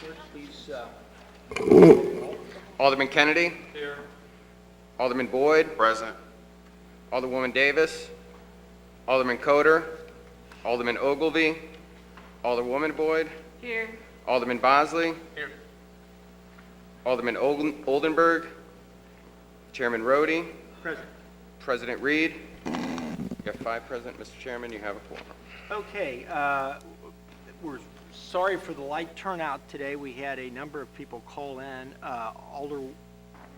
Clerk, please. Alderman Kennedy. Here. Alderman Boyd. Present. Alderwoman Davis. Alderman Coder. Alderman Ogilvy. Alderwoman Boyd. Here. Alderman Bosley. Here. Alderman Oldenburg. Chairman Roddy. Present. President Reed. You have 5 present, Mr. Chairman. You have a quorum. Okay, we're sorry for the light turnout today. We had a number of people call in.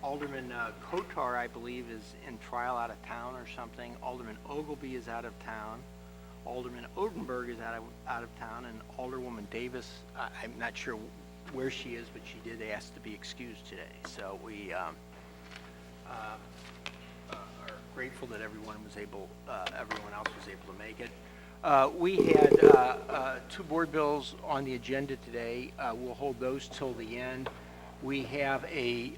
Alderman Kotar, I believe, is in trial out of town or something. Alderman Ogilvy is out of town. Alderman Odenberg is out of town, and Alderwoman Davis, I'm not sure where she is, but she did ask to be excused today. So we are grateful that everyone else was able to make it. We had 2 board bills on the agenda today. We'll hold those till the end. We have a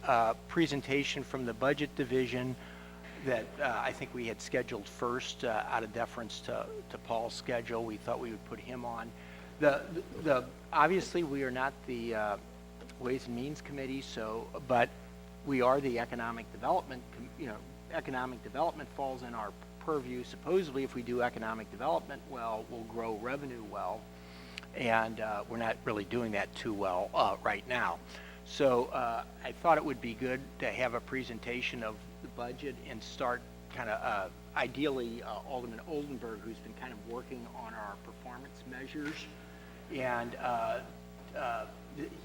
presentation from the Budget Division that I think we had scheduled first out of deference to Paul's schedule. We thought we would put him on. Obviously, we are not the Ways and Means Committee, but we are the Economic Development. Economic development falls in our purview. Supposedly, if we do economic development well, we'll grow revenue well, and we're not really doing that too well right now. So I thought it would be good to have a presentation of the budget and start kind of ideally Alderman Oldenburg, who's been kind of working on our performance measures, and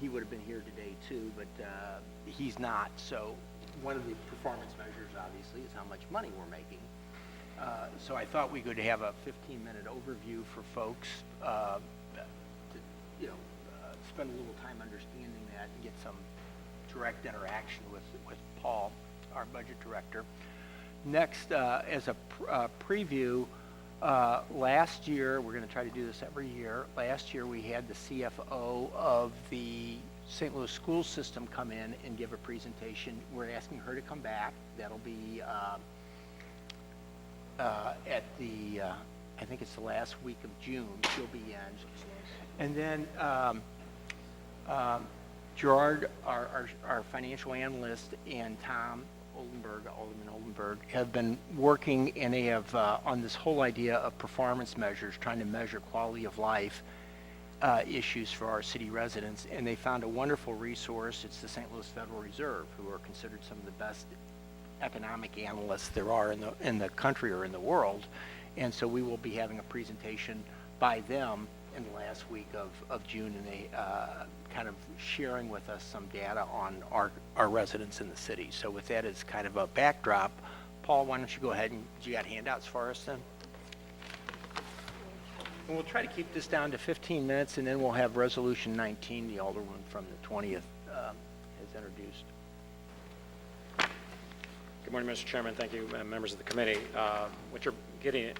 he would have been here today too, but he's not. So one of the performance measures, obviously, is how much money we're making. So I thought we could have a 15-minute overview for folks to, spend a little time understanding that and get some direct interaction with Paul, our budget director. Next, as a preview, last year, we're going to try to do this every year. Last year, we had the CFO of the St. Louis school system come in and give a presentation. We're asking her to come back. That'll be at the, I think it's the last week of June. She'll be in. And then Gerard, our financial analyst, and Tom Oldenburg, Alderman Oldenburg, have been working, and they have on this whole idea of performance measures, trying to measure quality of life issues for our city residents, and they found a wonderful resource. It's the St. Louis Federal Reserve, who are considered some of the best economic analysts there are in the country or in the world, and so we will be having a presentation by them in the last week of June, and they kind of sharing with us some data on our residents in the city. So with that as kind of a backdrop, Paul, why don't you go ahead and you got handouts for us then? And we'll try to keep this down to 15 minutes, and then we'll have Resolution 19, the Alderman from the 20th has introduced. Good morning, Mr. Chairman. Thank you, members of the committee.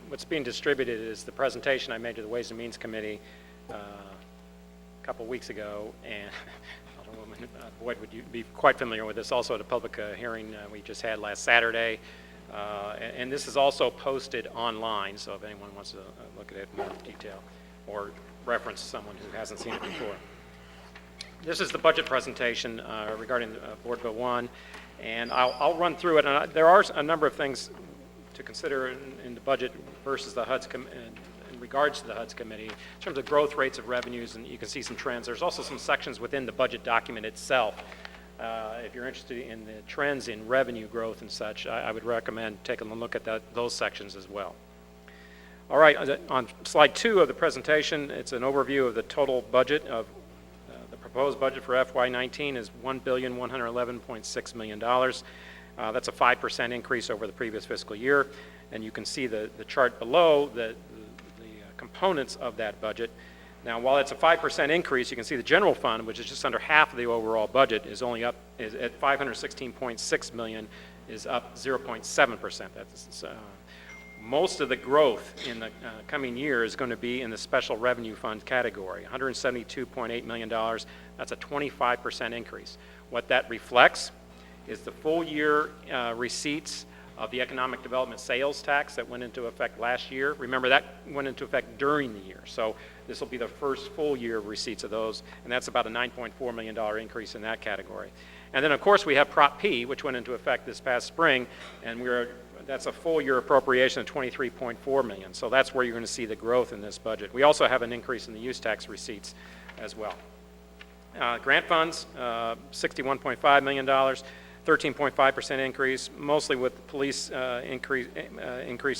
What's being distributed is the presentation I made to the Ways and Means Committee a couple weeks ago, and Alderwoman Boyd would be quite familiar with this. Also, at a public hearing we just had last Saturday, and this is also posted online. So if anyone wants to look at it in more detail or reference someone who hasn't seen it before, this is the budget presentation regarding Board Bill 1. And I'll run through it. And there are a number of things to consider in the budget versus the HUD's in regards to the HUD's committee in terms of growth rates of revenues, and you can see some trends. There's also some sections within the budget document itself. If you're interested in the trends in revenue growth and such, I would recommend taking a look at those sections as well. All right, on slide 2 of the presentation, it's an overview of the total budget of the proposed budget for FY19 is $1,111.6 million. That's a 5% increase over the previous fiscal year. And you can see the chart below, the components of that budget. Now, while it's a 5% increase, you can see the general fund, which is just under half of the overall budget, is at $516.6 million, is up 0.7%. That's most of the growth in the coming year is going to be in the special revenue fund category, $172.8 million. That's a 25% increase. What that reflects is the full year receipts of the economic development sales tax that went into effect last year. Remember, that went into effect during the year, so this will be the first full year of receipts of those, and that's about a $9.4 million increase in that category. And then, of course, we have Prop P, which went into effect this past spring, and that's a full year appropriation of $23.4 million, so that's where you're going to see the growth in this budget. We also have an increase in the use tax receipts as well. Grant funds, $61.5 million, 13.5% increase, mostly with police increase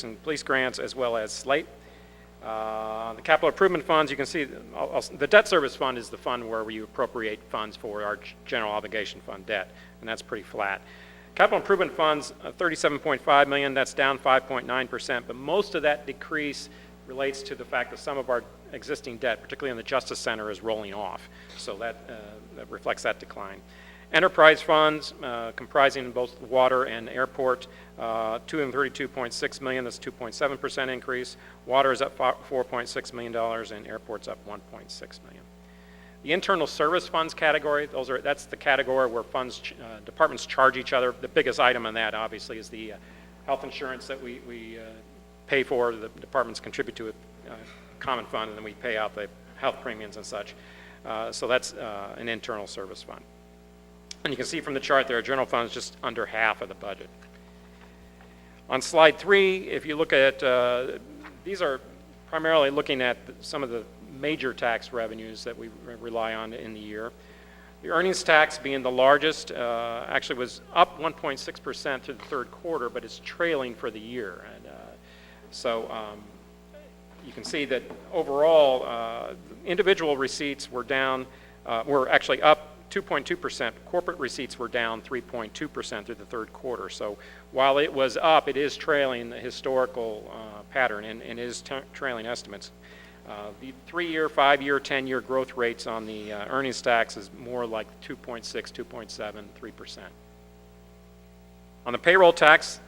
in police grants as well as slate. The capital improvement funds, you can see the debt service fund is the fund where we appropriate funds for our general obligation fund debt, and that's pretty flat. Capital improvement funds, $37.5 million, that's down 5.9%, but most of that decrease relates to the fact that some of our existing debt, particularly in the Justice Center, is rolling off. So that reflects that decline. Enterprise funds, comprising both water and airport, $232.6 million, that's 2.7% increase. Water is up $4.6 million, and airport's up $1.6 million. The internal service funds category, that's the category where departments charge each other. The biggest item on that, obviously, is the health insurance that we pay for. The departments contribute to a common fund, and then we pay out the health premiums and such. So that's an internal service fund. And you can see from the chart there, general fund is just under half of the budget. On slide 3, if you look at, these are primarily looking at some of the major tax revenues that we rely on in the year. The earnings tax, being the largest, actually was up 1.6% through the third quarter, but it's trailing for the year. And so you can see that overall, individual receipts were actually up 2.2%. Corporate receipts were down 3.2% through the third quarter. So while it was up, it is trailing the historical pattern and is trailing estimates. The 3-year, 5-year, 10-year growth rates on the earnings tax is more like 2.6, 2.7, 3%. On the payroll tax,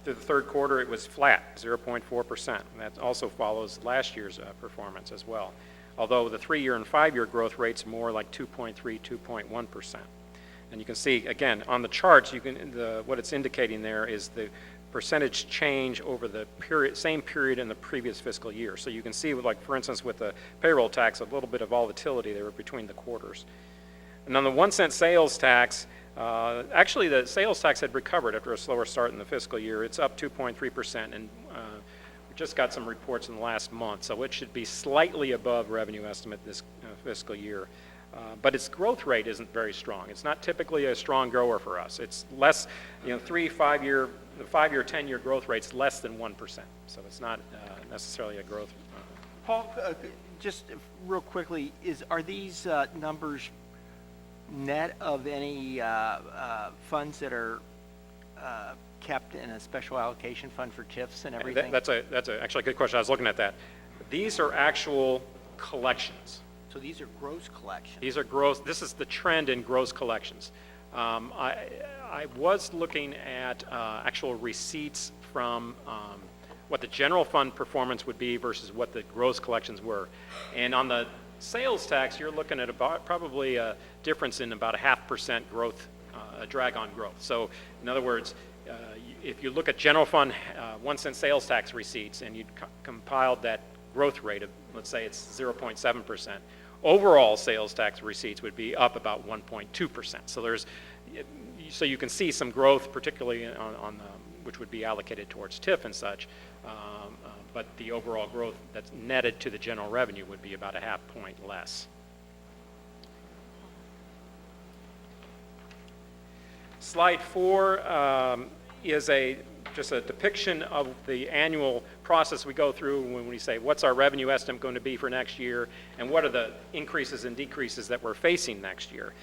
through the third quarter, it was flat, 0.4%. That also follows last year's performance as well. Although the 3-year and 5-year growth rate's more like 2.3, 2.1%. And you can see, again, on the charts, what it's indicating there is the percentage change over the same period in the previous fiscal year. So you can see, like, for instance, with the payroll tax, a little bit of volatility there between the quarters. And on the 1-cent sales tax, actually the sales tax had recovered after a slower start in the fiscal year. It's up 2.3%, and we just got some reports in the last month, so it should be slightly above revenue estimate this fiscal year. But its growth rate isn't very strong. It's not typically a strong grower for us. It's less, 3, 5-year, the 5-year, 10-year growth rate's less than 1%. So it's not necessarily a growth. Paul, just real quickly, are these numbers net of any funds that are kept in a special allocation fund for TIFs and everything? That's actually a good question. I was looking at that. These are actual collections. So these are gross collections. These are gross. This is the trend in gross collections. I was looking at actual receipts from what the general fund performance would be versus what the gross collections were. And on the sales tax, you're looking at about probably a difference in about a 0.5% growth, a drag on growth. So in other words, if you look at general fund 1-cent sales tax receipts and you compiled that growth rate of, let's say it's 0.7%, overall sales tax receipts would be up about 1.2%. So you can see some growth, particularly on which would be allocated towards TIF and such, but the overall growth that's netted to the general revenue would be about a 0.5 point less. Slide 4 is just a depiction of the annual process we go through when we say, what's our revenue estimate going to be for next year, and what are the increases and decreases that we're facing next year.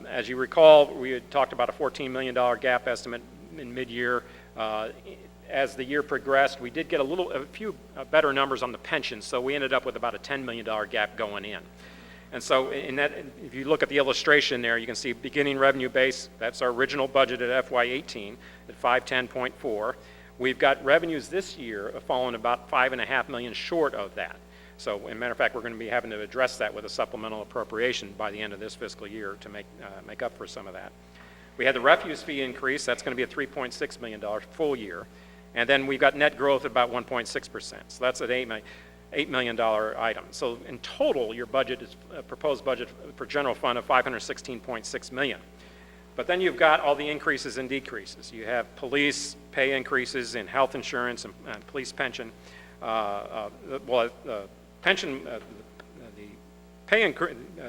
As you recall, we had talked about a $14 million gap estimate in mid-year. As the year progressed, we did get a few better numbers on the pensions, so we ended up with about a $10 million gap going in. And so in that, if you look at the illustration there, you can see beginning revenue base, that's our original budget at FY18 at 510.4. We've got revenues this year falling about $5.5 million short of that. So, as a matter of fact, we're going to be having to address that with a supplemental appropriation by the end of this fiscal year to make up for some of that. We had the refuse fee increase. That's going to be a $3.6 million full year. And then we've got net growth at about 1.6%. So that's an $8 million item. So in total, your budget is proposed budget for general fund of $516.6 million. But then you've got all the increases and decreases. You have police pay increases in health insurance and police pension.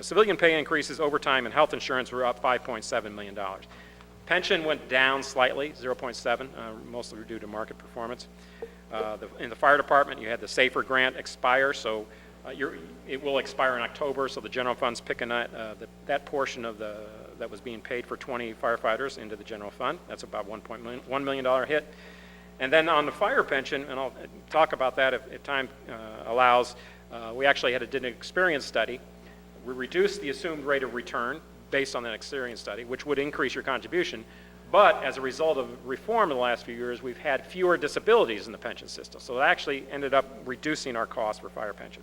Civilian pay increases, overtime, and health insurance were up $5.7 million. Pension went down slightly, 0.7, mostly due to market performance. In the fire department, you had the SAFER grant expire, so it will expire in October, so the general fund's picking that portion of that was being paid for 20 firefighters into the general fund. That's about $1 million hit. And then on the fire pension, and I'll talk about that if time allows, we actually did an experience study. We reduced the assumed rate of return based on that experience study, which would increase your contribution. But as a result of reform in the last few years, we've had fewer disabilities in the pension system. So it actually ended up reducing our cost for fire pension.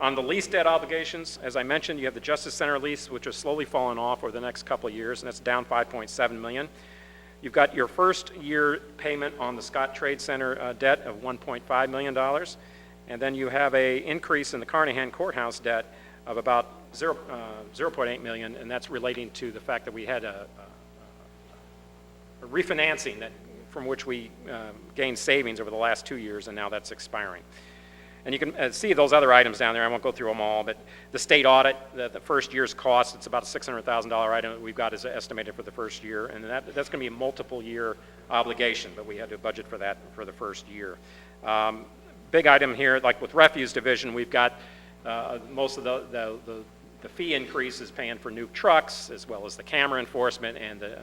On the lease debt obligations, as I mentioned, you have the Justice Center lease, which is slowly falling off over the next couple of years, and that's down $5.7 million. You've got your first year payment on the Scott Trade Center debt of $1.5 million. And then you have an increase in the Carnahan Courthouse debt of about 0.8 million, and that's relating to the fact that we had a refinancing from which we gained savings over the last 2 years, and now that's expiring. And you can see those other items down there. I won't go through them all, but the state audit, the first year's cost, it's about a $600,000 item that we've got as estimated for the first year, and that's going to be a multiple year obligation, but we had to budget for that for the first year. Big item here, like with refuse division, we've got most of the fee increases paying for new trucks, as well as the camera enforcement and the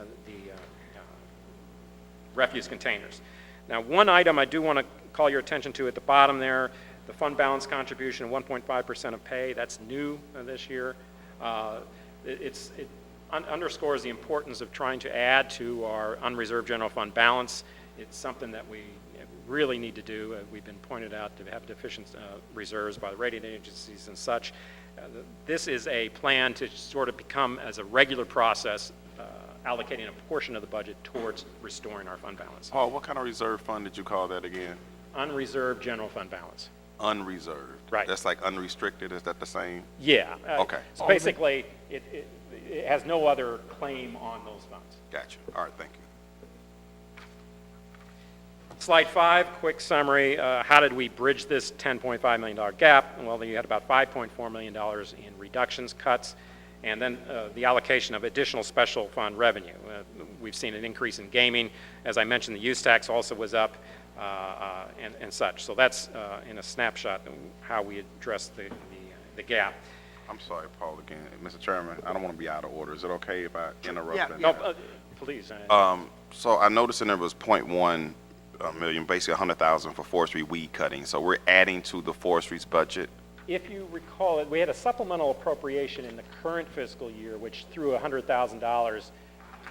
refuse containers. Now, one item I do want to call your attention to at the bottom there, the fund balance contribution, 1.5% of pay, that's new this year. It underscores the importance of trying to add to our unreserved general fund balance. It's something that we really need to do. We've been pointed out to have deficient reserves by the rating agencies and such. This is a plan to sort of become, as a regular process, allocating a portion of the budget towards restoring our fund balance. Paul, what kind of reserve fund did you call that again? Unreserved general fund balance. Unreserved. Right. That's like unrestricted. Is that the same? Yeah. Okay. So basically, it has no other claim on those funds. Gotcha. All right, thank you. Slide 5, quick summary. How did we bridge this $10.5 million gap? Well, you had about $5.4 million in reductions, cuts, and then the allocation of additional special fund revenue. We've seen an increase in gaming. As I mentioned, the use tax also was up and such. So that's in a snapshot how we address the gap. I'm sorry, Paul, again. Mr. Chairman, I don't want to be out of order. Is it okay if I interrupt? Yeah. No, please. So I noticed in there was 0.1 million, basically 100,000 for forestry weed cutting. So we're adding to the forestry's budget. If you recall, we had a supplemental appropriation in the current fiscal year, which threw $100,000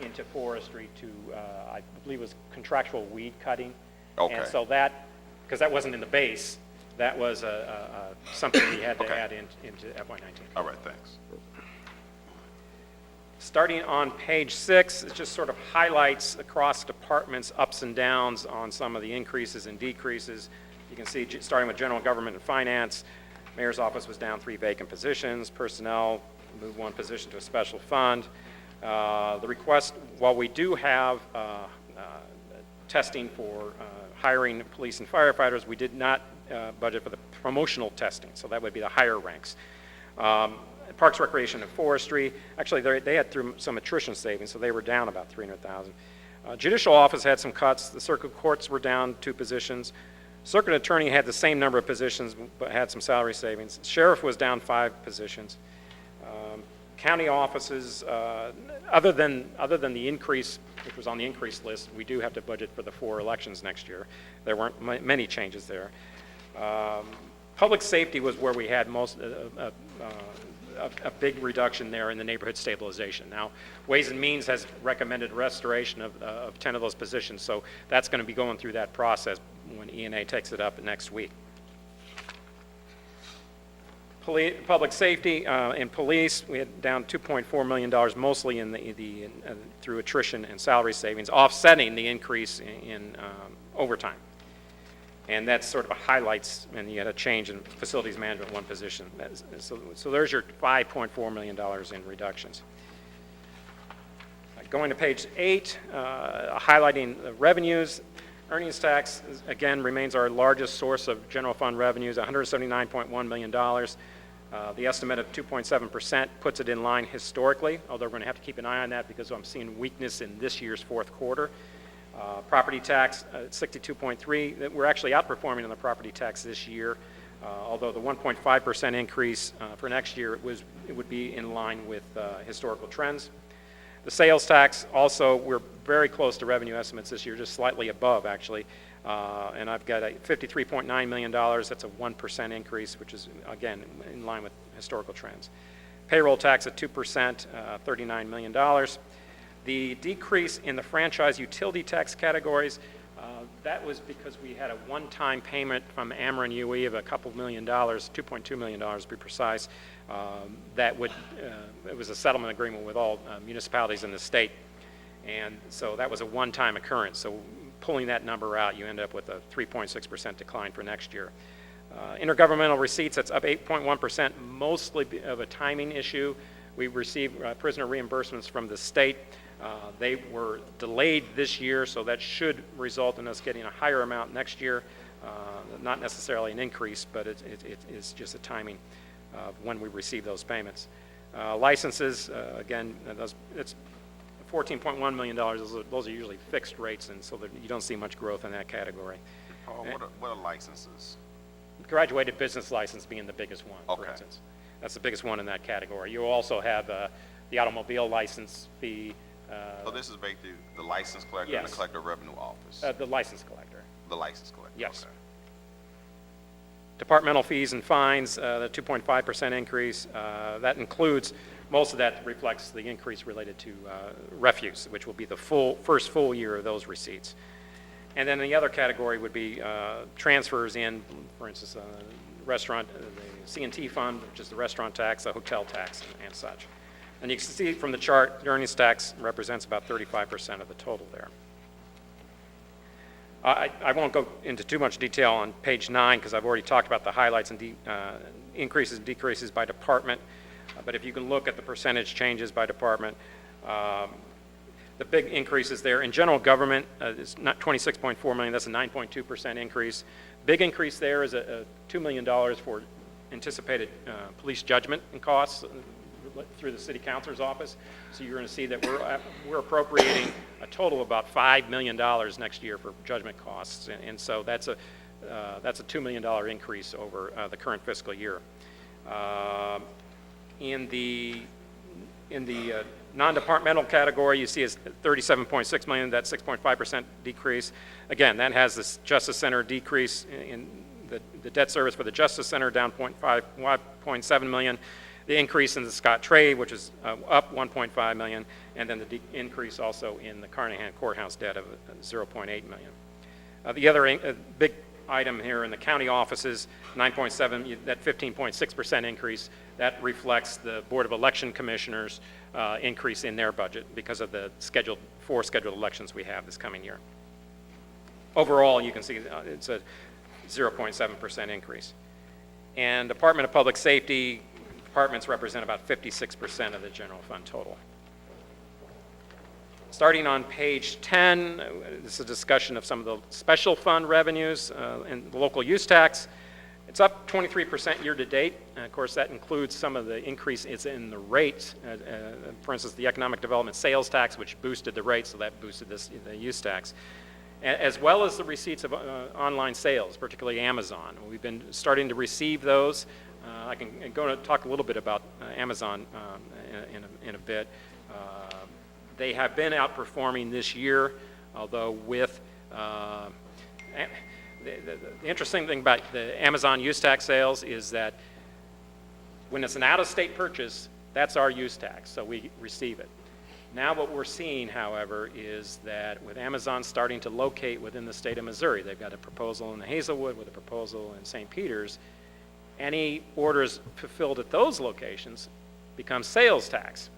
into forestry to, I believe it was contractual weed cutting. Okay. And so that, because that wasn't in the base, that was something we had to add into FY19. All right, thanks. Starting on page 6, it just sort of highlights across departments ups and downs on some of the increases and decreases. You can see, starting with general government and finance, mayor's office was down 3 vacant positions. Personnel moved 1 position to a special fund. The request, while we do have testing for hiring police and firefighters, we did not budget for the promotional testing, so that would be the higher ranks. Parks, Recreation, and Forestry, actually they had through some attrition savings, so they were down about $300,000. Judicial office had some cuts. The circuit courts were down 2 positions. Circuit attorney had the same number of positions, but had some salary savings. Sheriff was down 5 positions. County offices, other than the increase, which was on the increase list, we do have to budget for the 4 elections next year. There weren't many changes there. Public safety was where we had most a big reduction there in the neighborhood stabilization. Now, Ways and Means has recommended restoration of 10 of those positions, so that's going to be going through that process when E&A takes it up next week. Public safety and police, we had down $2.4 million, mostly in through attrition and salary savings, offsetting the increase in overtime. And that's sort of a highlights, and you had a change in facilities management, one position. So there's your $5.4 million in reductions. Going to page 8, highlighting the revenues. Earnings tax, again, remains our largest source of general fund revenues, $179.1 million. The estimate of 2.7% puts it in line historically, although we're going to have to keep an eye on that because I'm seeing weakness in this year's fourth quarter. Property tax, 62.3. We're actually outperforming on the property tax this year, although the 1.5% increase for next year it would be in line with historical trends. The sales tax, also, we're very close to revenue estimates this year, just slightly above, actually. And I've got a $53.9 million. That's a 1% increase, which is, again, in line with historical trends. Payroll tax at 2%, $39 million. The decrease in the franchise utility tax categories, that was because we had a one-time payment from Ameren UE of a couple $2.2 million to be precise. It was a settlement agreement with all municipalities in the state. And so that was a one-time occurrence. So pulling that number out, you end up with a 3.6% decline for next year. Intergovernmental receipts, that's up 8.1%, mostly of a timing issue. We received prisoner reimbursements from the state. They were delayed this year, so that should result in us getting a higher amount next year. Not necessarily an increase, but it is just a timing of when we receive those payments. Licenses, again, it's $14.1 million. Those are usually fixed rates, and so you don't see much growth in that category. What are licenses? Graduated business license being the biggest one, for Okay. instance. That's the biggest one in that category. You also have the automobile license fee. So this is basically the license collector and the Yes. collector of revenue office? The license collector. The license collector? Yes. Okay. Departmental fees and fines, the 2.5% increase. That includes, most of that reflects the increase related to refuse, which will be the first full year of those receipts. And then the other category would be transfers in, for instance, restaurant, the C&T fund, which is the restaurant tax, the hotel tax, and such. And you can see from the chart, the earnings tax represents about 35% of the total there. I won't go into too much detail on page 9 because I've already talked about the highlights and increases and decreases by department. But if you can look at the percentage changes by department, the big increases there. In general government, it's not $26.4 million. That's a 9.2% increase. Big increase there is a $2 million for anticipated police judgment and costs through the city councilor's office. So you're going to see that we're appropriating a total of about $5 million next year for judgment costs, and so that's a $2 million increase over the current fiscal year. In the non-departmental category, you see is $37.6 million. That's 6.5% decrease. Again, that has this Justice Center decrease in the debt service for the Justice Center down $0.7 million. The increase in the Scott Trade, which is up $1.5 million, and then the increase also in the Carnahan Courthouse debt of $0.8 million. The other big item here in the county offices, 9.7, that 15.6% increase, that reflects the Board of Election Commissioners increase in their budget because of the four scheduled elections we have this coming year. Overall, you can see it's a 0.7% increase. And Department of Public Safety, departments represent about 56% of the general fund total. Starting on page 10, this is a discussion of some of the special fund revenues and the local use tax. It's up 23% year to date. And of course, that includes some of the increase in the rates. For instance, the economic development sales tax, which boosted the rate, so that boosted the use tax, as well as the receipts of online sales, particularly Amazon. We've been starting to receive those. I can go and talk a little bit about Amazon in a bit. They have been outperforming this year, although with the interesting thing about the Amazon use tax sales is that when it's an out-of-state purchase, that's our use tax, so we receive it. Now what we're seeing, however, is that with Amazon starting to locate within the state of Missouri, they've got a proposal in Hazelwood with a proposal in St. Peter's, any orders fulfilled at those locations become sales tax.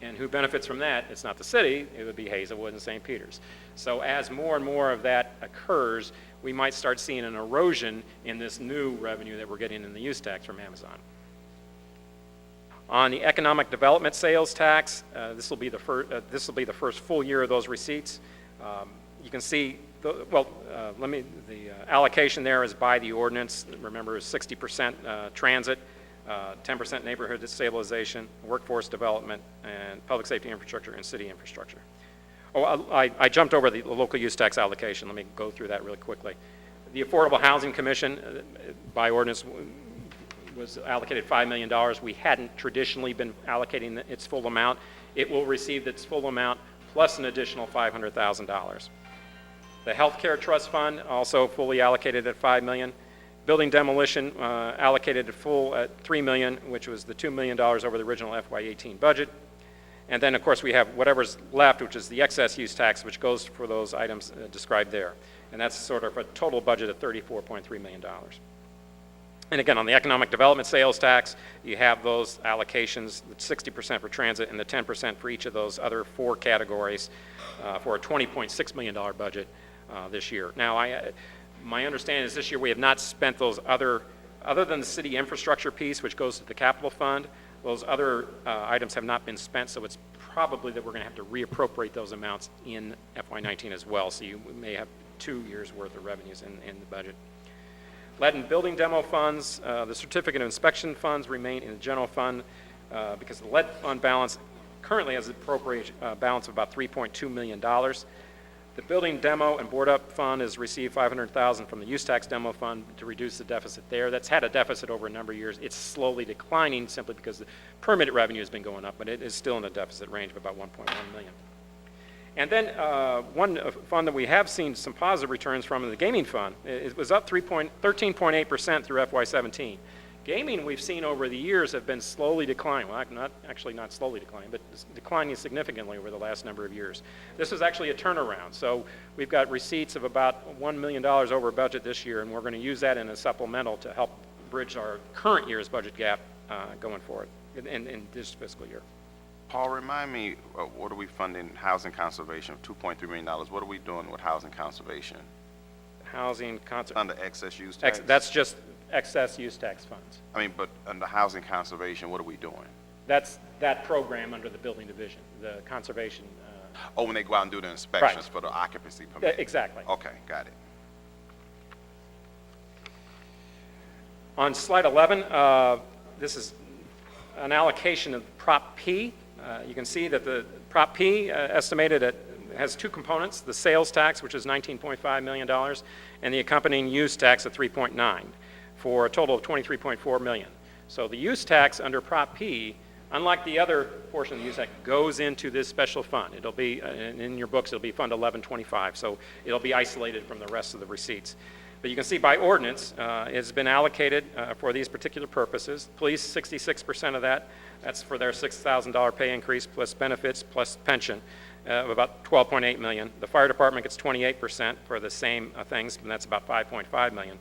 And who benefits from that? It's not the city, it would be Hazelwood and St. Peter's. So as more and more of that occurs, we might start seeing an erosion in this new revenue that we're getting in the use tax from Amazon. On the economic development sales tax, this will be the first full year of those receipts. You can see, the allocation there is by the ordinance. Remember, it's 60% transit, 10% neighborhood stabilization, workforce development, and public safety infrastructure and city infrastructure. Oh, I jumped over the local use tax allocation. Let me go through that really quickly. The Affordable Housing Commission, by ordinance, was allocated $5 million. We hadn't traditionally been allocating its full amount. It will receive its full amount plus an additional $500,000. The Healthcare Trust Fund, also fully allocated at $5 million. Building demolition allocated at full at $3 million, which was the $2 million over the original FY18 budget. And then, of course, we have whatever's left, which is the excess use tax, which goes for those items described there. And that's sort of a total budget of $34.3 million. And again, on the economic development sales tax, you have those allocations, 60% for transit and the 10% for each of those other 4 categories for a $20.6 million budget this year. Now, my understanding is this year we have not spent those other than the city infrastructure piece, which goes to the capital fund, those other items have not been spent, so it's probably that we're going to have to reappropriate those amounts in FY19 as well, so you may have 2 years' worth of revenues in the budget. Lead and building demo funds, the certificate of inspection funds remain in the general fund because the lead fund balance currently has an appropriate balance of about $3.2 million. The building demo and board up fund has received $500,000 from the use tax demo fund to reduce the deficit there. That's had a deficit over a number of years. It's slowly declining simply because the permitted revenue has been going up, but it is still in a deficit range of about $1.1 million. And then one fund that we have seen some positive returns from is the gaming fund. It was up 13.8% through FY17. Gaming we've seen over the years have been slowly declining. Well, not slowly declining, but declining significantly over the last number of years. This is actually a turnaround. So we've got receipts of about $1 million over budget this year, and we're going to use that in a supplemental to help bridge our current year's budget gap going forward in this fiscal year. Paul, remind me, what are we funding housing conservation of $2.3 million? What are we doing with housing conservation? Under excess use tax? That's just excess use tax funds. I mean, but under housing conservation, what are we doing? That's that program under the building division, the conservation. Oh, when they go out and do the inspections Right. for the occupancy permit? Exactly. Okay, got it. On slide 11, this is an allocation of Prop P. You can see that the Prop P estimated has 2 components, the sales tax, which is $19.5 million, and the accompanying use tax of $3.9 million, for a total of $23.4 million. So the use tax under Prop P, unlike the other portion of the use tax, goes into this special fund. It'll be, in your books, it'll be Fund 1125, so it'll be isolated from the rest of the receipts. But you can see by ordinance, it's been allocated for these particular purposes. Police, 66% of that. That's for their $6,000 pay increase plus benefits plus pension of about $12.8 million. The fire department gets 28% for the same things, and that's about $5.5 million.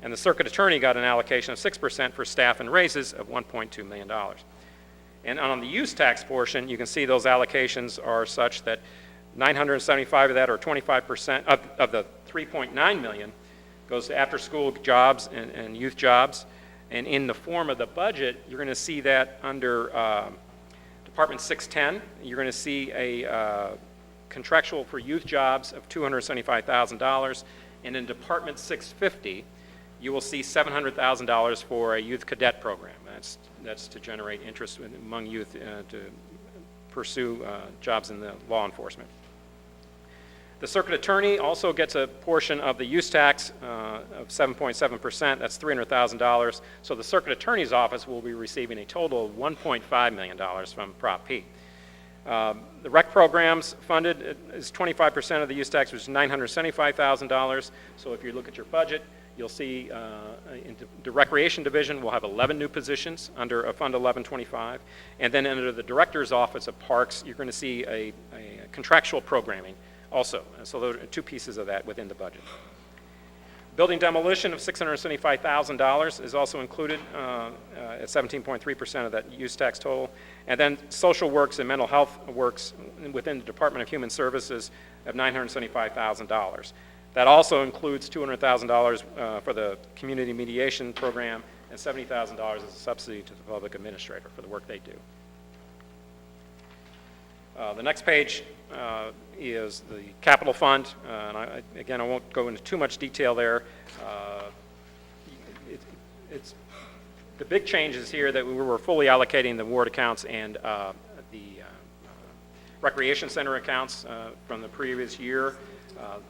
And the circuit attorney got an allocation of 6% for staff and raises of $1.2 million. And on the use tax portion, you can see those allocations are such that 975 of that, or 25% of the $3.9 million, goes to after-school jobs and youth jobs. And in the form of the budget, you're going to see that under Department 610, you're going to see a contractual for youth jobs of $275,000. And in Department 650, you will see $700,000 for a youth cadet program. That's to generate interest among youth to pursue jobs in the law enforcement. The circuit attorney also gets a portion of the use tax of 7.7%. That's $300,000. So the circuit attorney's office will be receiving a total of $1.5 million from Prop P. The rec programs funded is 25% of the use tax, which is $975,000. So if you look at your budget, you'll see in the recreation division, we'll have 11 new positions under Fund 1125. And then under the director's office of parks, you're going to see a contractual programming also. So there are 2 pieces of that within the budget. Building demolition of $675,000 is also included at 17.3% of that use tax total. And then social works and mental health works within the Department of Human Services of $975,000. That also includes $200,000 for the community mediation program and $70,000 as a subsidy to the public administrator for the work they do. The next page is the capital fund, and again, I won't go into too much detail there. It's the big change is here that we were fully allocating the ward accounts and the recreation center accounts from the previous year.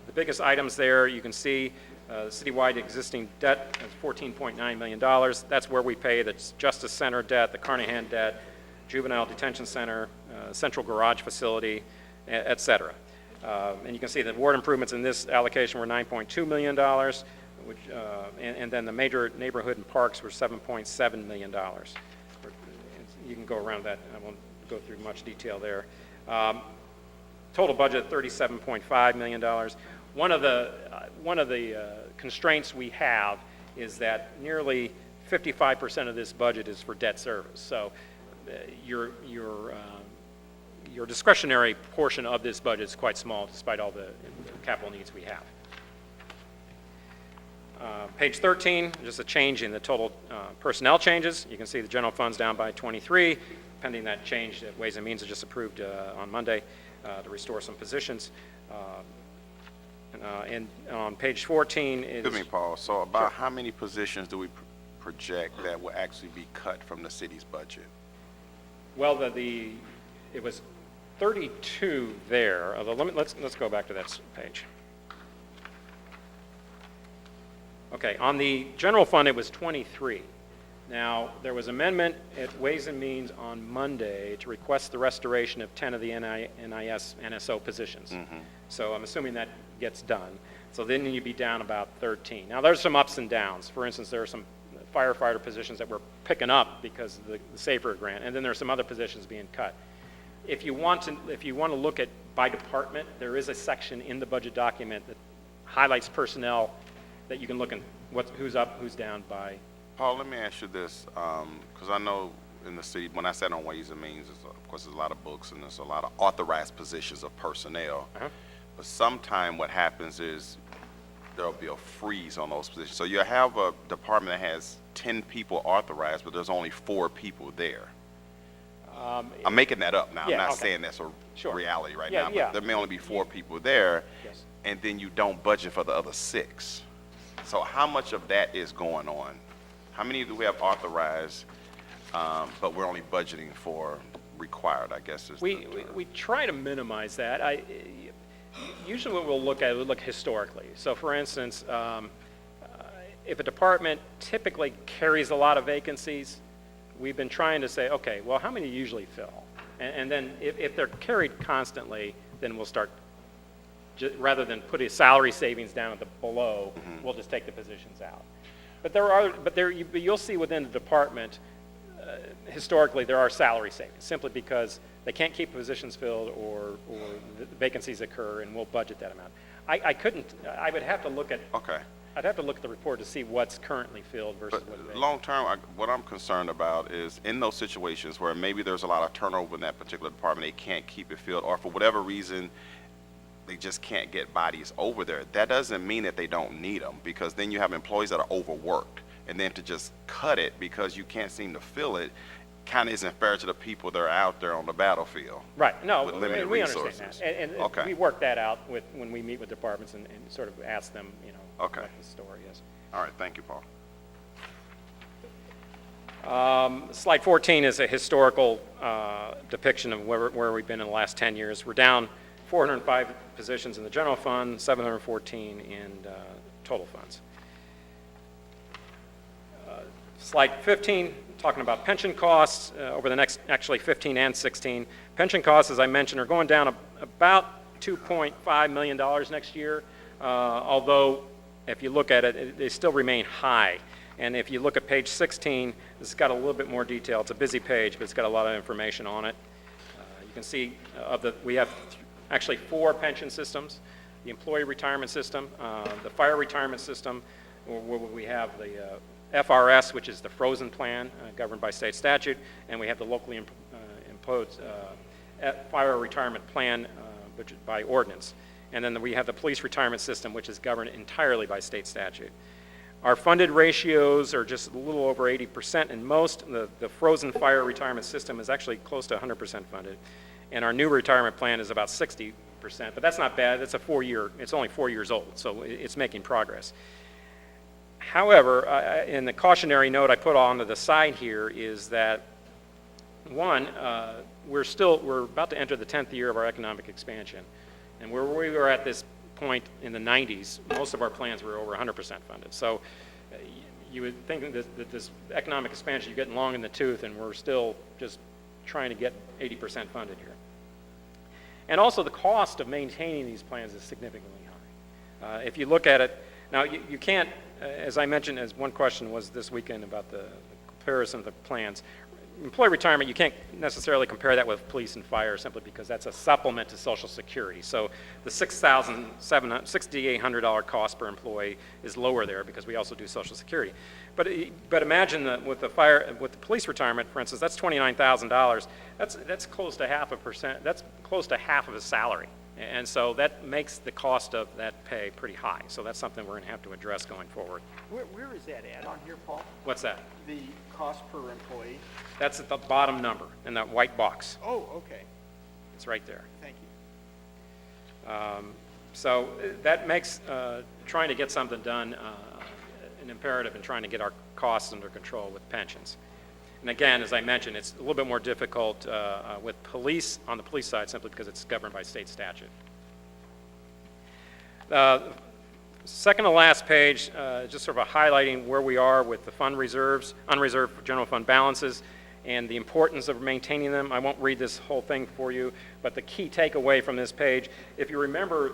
The biggest items there, you can see citywide existing debt is $14.9 million. That's where we pay the Justice Center debt, the Carnahan debt, Juvenile Detention Center, Central Garage Facility, et cetera. And you can see the ward improvements in this allocation were $9.2 million, which, and then the major neighborhood and parks were $7.7 million. You can go around that. I won't go through much detail there. Total budget, $37.5 million. One of the constraints we have is that nearly 55% of this budget is for debt service. So your discretionary portion of this budget is quite small, despite all the capital needs we have. Page 13, just a change in the total personnel changes. You can see the general fund's down by 23, pending that change that Ways and Means has just approved on Monday to restore some positions. And on page 14 is... Excuse me, Paul. So about how many positions do we project that will actually be cut from the city's budget? Well, it was 32 there. Let's go back to that page. Okay, on the general fund, it was 23. Now, there was amendment at Ways and Means on Monday to request the restoration of 10 of the NIS NSO positions. Mm-hmm. So I'm assuming that gets done. So then you'd be down about 13. Now, there's some ups and downs. For instance, there are some firefighter positions that we're picking up because of the SAFER grant, and then there are some other positions being cut. If you want to look at by department, there is a section in the budget document that highlights personnel that you can look at who's up, who's down by. Paul, let me ask you this, because I know in the city, when I sat on Ways and Means, of course, there's a lot of books and there's a lot of authorized positions of personnel. Uh-huh. But sometime what happens is there'll be a freeze on those positions. So you have a department that has 10 people authorized, but there's only 4 people there. I'm making that up now. Yeah, I'm not okay. saying that's a reality right now, but yeah. there may only be 4 people there, yes. And then you don't budget for the other 6. So how much of that is going on? How many do we have authorized, but we're only budgeting for required, I guess is we try to minimize that. Usually what we'll look at, we'll look historically. So for instance, if a department typically carries a lot of vacancies, we've been trying to say, okay, well, how many usually fill? And then if they're carried constantly, then we'll start, rather than putting salary savings down at the below, mm-hmm. we'll just take the positions out. But you'll see within the department, historically, there are salary savings, simply because they can't keep positions filled or the vacancies occur, and we'll budget that amount. I would have to look at. Okay. I'd have to look at the report to see what's currently filled versus what vacancy. Long term, what I'm concerned about is in those situations where maybe there's a lot of turnover in that particular department, they can't keep it filled, or for whatever reason, they just can't get bodies over there. That doesn't mean that they don't need them, because then you have employees that are overworked, and then to just cut it because you can't seem to fill it kind of isn't fair to the people that are out there on the battlefield. Right. No, with limited we resources. understand that. And okay. We work that out when we meet with departments and sort of ask them, okay. what the story is. All right. Thank you, Paul. Slide 14 is a historical depiction of where we've been in the last 10 years. We're down 405 positions in the general fund, 714 in total funds. Slide 15, talking about pension costs over the next, actually 15 and 16. Pension costs, as I mentioned, are going down about $2.5 million next year, although if you look at it, they still remain high. And if you look at page 16, this has got a little bit more detail. It's a busy page, but it's got a lot of information on it. You can see we have actually 4 pension systems. the employee retirement system, the fire retirement system, where we have the FRS, which is the frozen plan governed by state statute, and we have the locally imposed fire retirement plan which is by ordinance. And then we have the police retirement system, which is governed entirely by state statute. Our funded ratios are just a little over 80%, and most, the frozen fire retirement system is actually close to 100% funded. And our new retirement plan is about 60%, but that's not bad. It's it's only 4 years old, so it's making progress. However, in the cautionary note I put onto the side here is that, one, we're about to enter the 10th year of our economic expansion. And where we were at this point in the 90s, most of our plans were over 100% funded. So you would think that this economic expansion, you're getting long in the tooth, and we're still just trying to get 80% funded here. And also the cost of maintaining these plans is significantly high. If you look at it, now you can't, as I mentioned, as one question was this weekend about the comparison of the plans, employee retirement, you can't necessarily compare that with police and fire simply because that's a supplement to Social Security. So the $6,800 cost per employee is lower there because we also do Social Security. But imagine that with the police retirement, for instance, that's $29,000. That's close to half of his salary. And so that makes the cost of that pay pretty high. So that's something we're going to have to address going forward. Where is that at on here, Paul? What's that? The cost per employee? That's at the bottom number in that white box. Oh, okay. It's right there. Thank you. So that makes trying to get something done an imperative in trying to get our costs under control with pensions. And again, as I mentioned, it's a little bit more difficult with police, on the police side, simply because it's governed by state statute. Second to last page, just sort of highlighting where we are with the fund reserves, unreserved general fund balances, and the importance of maintaining them. I won't read this whole thing for you, but the key takeaway from this page, if you remember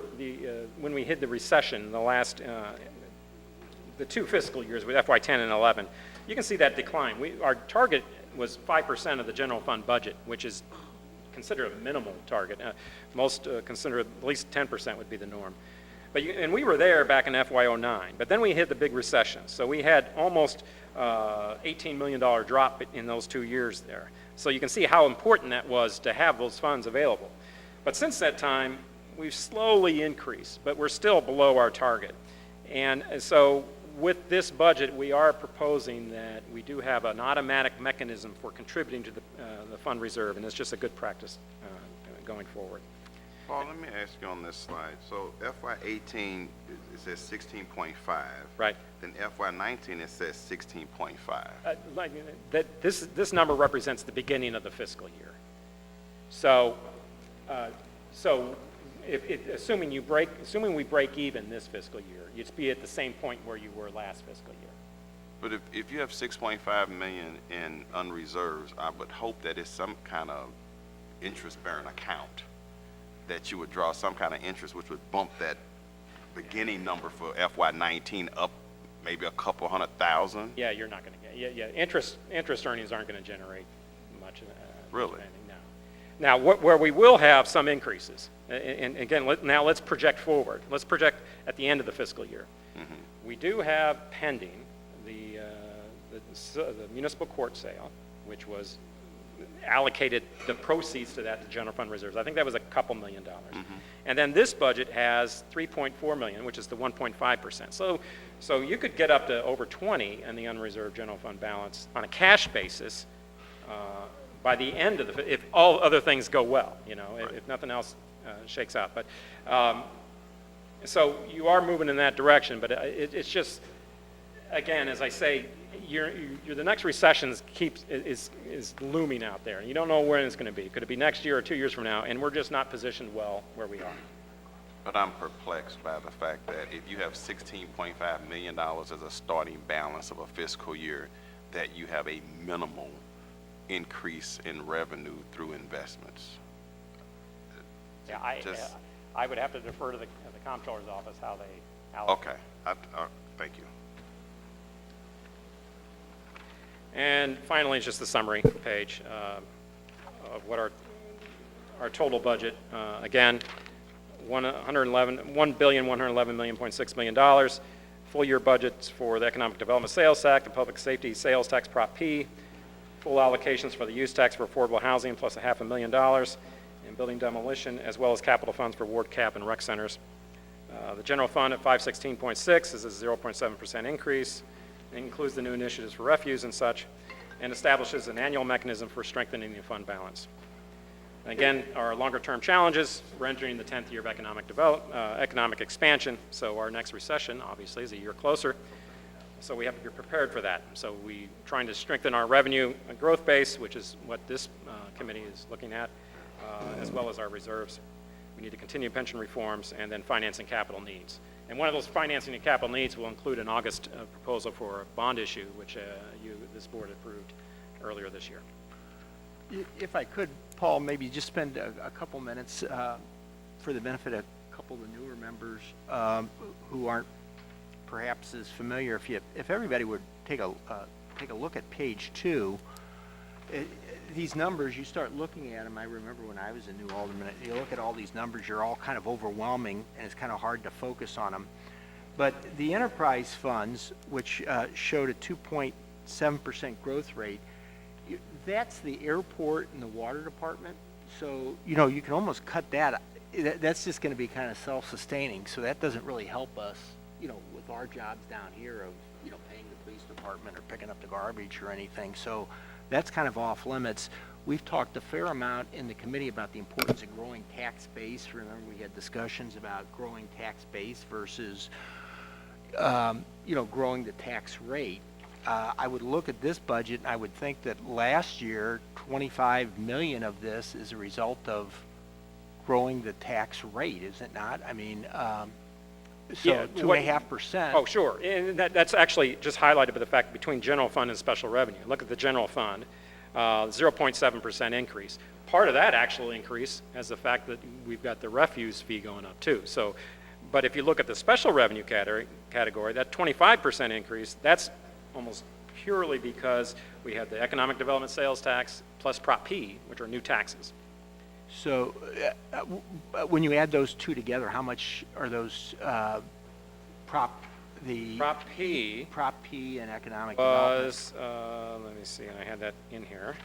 when we hit the recession, the two fiscal years with FY10 and 11, you can see that decline. Our target was 5% of the general fund budget, which is considered a minimal target. Most consider at least 10% would be the norm. And we were there back in FY09, but then we hit the big recession. So we had almost $18 million drop in those 2 years there. So you can see how important that was to have those funds available. But since that time, we've slowly increased, but we're still below our target. And so with this budget, we are proposing that we do have an automatic mechanism for contributing to the fund reserve, and it's just a good practice going forward. Paul, let me ask you on this slide. So FY18, it says 16.5. Right. Then FY19, it says 16.5. This number represents the beginning of the fiscal year. So, assuming we break even this fiscal year, you'd be at the same point where you were last fiscal year. But if you have 6.5 million in unreserved, I would hope that it's some kind of interest-bearing account that you would draw some kind of interest, which would bump that beginning number for FY19 up maybe a couple $100,000. Yeah, you're not going to get. Yeah. Interest earnings aren't going to generate much. Really? Anything, no. Now, where we will have some increases, and again, now let's project forward. Let's project at the end of the fiscal year. Mm-hmm. We do have pending the municipal court sale, which was allocated the proceeds to that to general fund reserves. I think that was a couple $1 million. Mm-hmm. And then this budget has $3.4 million, which is the 1.5%. So you could get up to over 20 in the unreserved general fund balance on a cash basis by the end of if all other things go well, right. If nothing else shakes out. But so you are moving in that direction, but it's just, again, as I say, the next recession is looming out there, and you don't know when it's going to be. Could it be next year or 2 years from now? And we're just not positioned well where we are. But I'm perplexed by the fact that if you have $16.5 million as a starting balance of a fiscal year, that you have a minimal increase in revenue through investments. Yeah, I would have to defer to the comptroller's office how they allocate. Okay, thank you. And finally, just the summary page of what our total budget. Again, $1,111.6 million. Full-year budgets for the Economic Development Sales Tax, the Public Safety Sales Tax Prop P, full allocations for the use tax for affordable housing plus $500,000, and building demolition, as well as capital funds for ward cap and rec centers. The general fund at 516.6 is a 0.7% increase. It includes the new initiatives for refuse and such, and establishes an annual mechanism for strengthening the fund balance. And again, our longer-term challenges, we're entering the 10th year of economic expansion, so our next recession, obviously, is a year closer. So we have to be prepared for that. So we're trying to strengthen our revenue and growth base, which is what this committee is looking at, as well as our reserves. We need to continue pension reforms and then financing capital needs. And one of those financing and capital needs will include an August proposal for a bond issue, which this board approved earlier this year. If I could, Paul, maybe just spend a couple minutes for the benefit of a couple of the newer members who aren't perhaps as familiar. If everybody would take a look at page 2, these numbers, you start looking at them. I remember when I was a new alderman, you look at all these numbers, you're all kind of overwhelming, and it's kind of hard to focus on them. But the enterprise funds, which showed a 2.7% growth rate, that's the airport and the water department. So, you can almost cut that. That's just going to be kind of self-sustaining. So that doesn't really help us, with our jobs down here of, paying the police department or picking up the garbage or anything. So that's kind of off limits. We've talked a fair amount in the committee about the importance of growing tax base. Remember, we had discussions about growing tax base versus, growing the tax rate. I would look at this budget and I would think that last year, 25 million of this is a result of growing the tax rate, is it not? I mean, so 2.5%. Oh, sure. And that's actually just highlighted by the fact between general fund and special revenue. Look at the general fund, 0.7% increase. Part of that actual increase is the fact that we've got the refuse fee going up too. So, but if you look at the special revenue category, that 25% increase, that's almost purely because we have the economic development sales tax plus Prop P, which are new taxes. So when you add those two together, how much are those Prop P and economic was, development? let me see, I had that in here.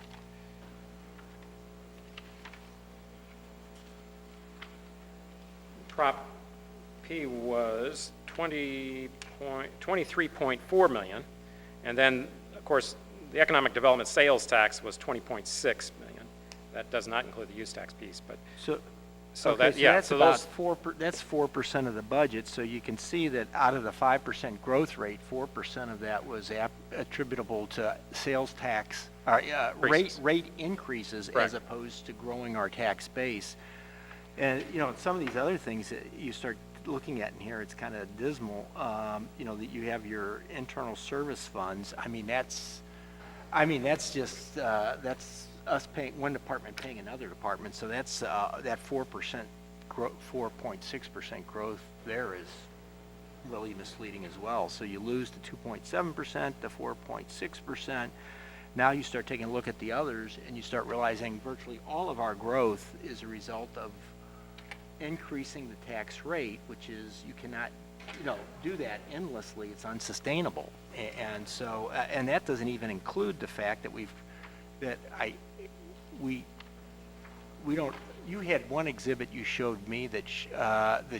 Prop P was 23.4 million. And then, of course, the economic development sales tax was 20.6 million. That does not include the use tax piece, but that's about 4% of the budget. So you can see that out of the 5% growth rate, 4% of that was attributable to sales tax rate increases, right, as opposed to growing our tax base. And some of these other things that you start looking at in here, it's kind of dismal. That you have your internal service funds. that's us paying one department paying another department. So that's that 4.6% growth there is really misleading as well. So you lose the 2.7% to 4.6%. Now you start taking a look at the others, and you start realizing virtually all of our growth is a result of increasing the tax rate, which is, you cannot do that endlessly. It's unsustainable. And so and that doesn't even include the fact that we don't. You had one exhibit you showed me that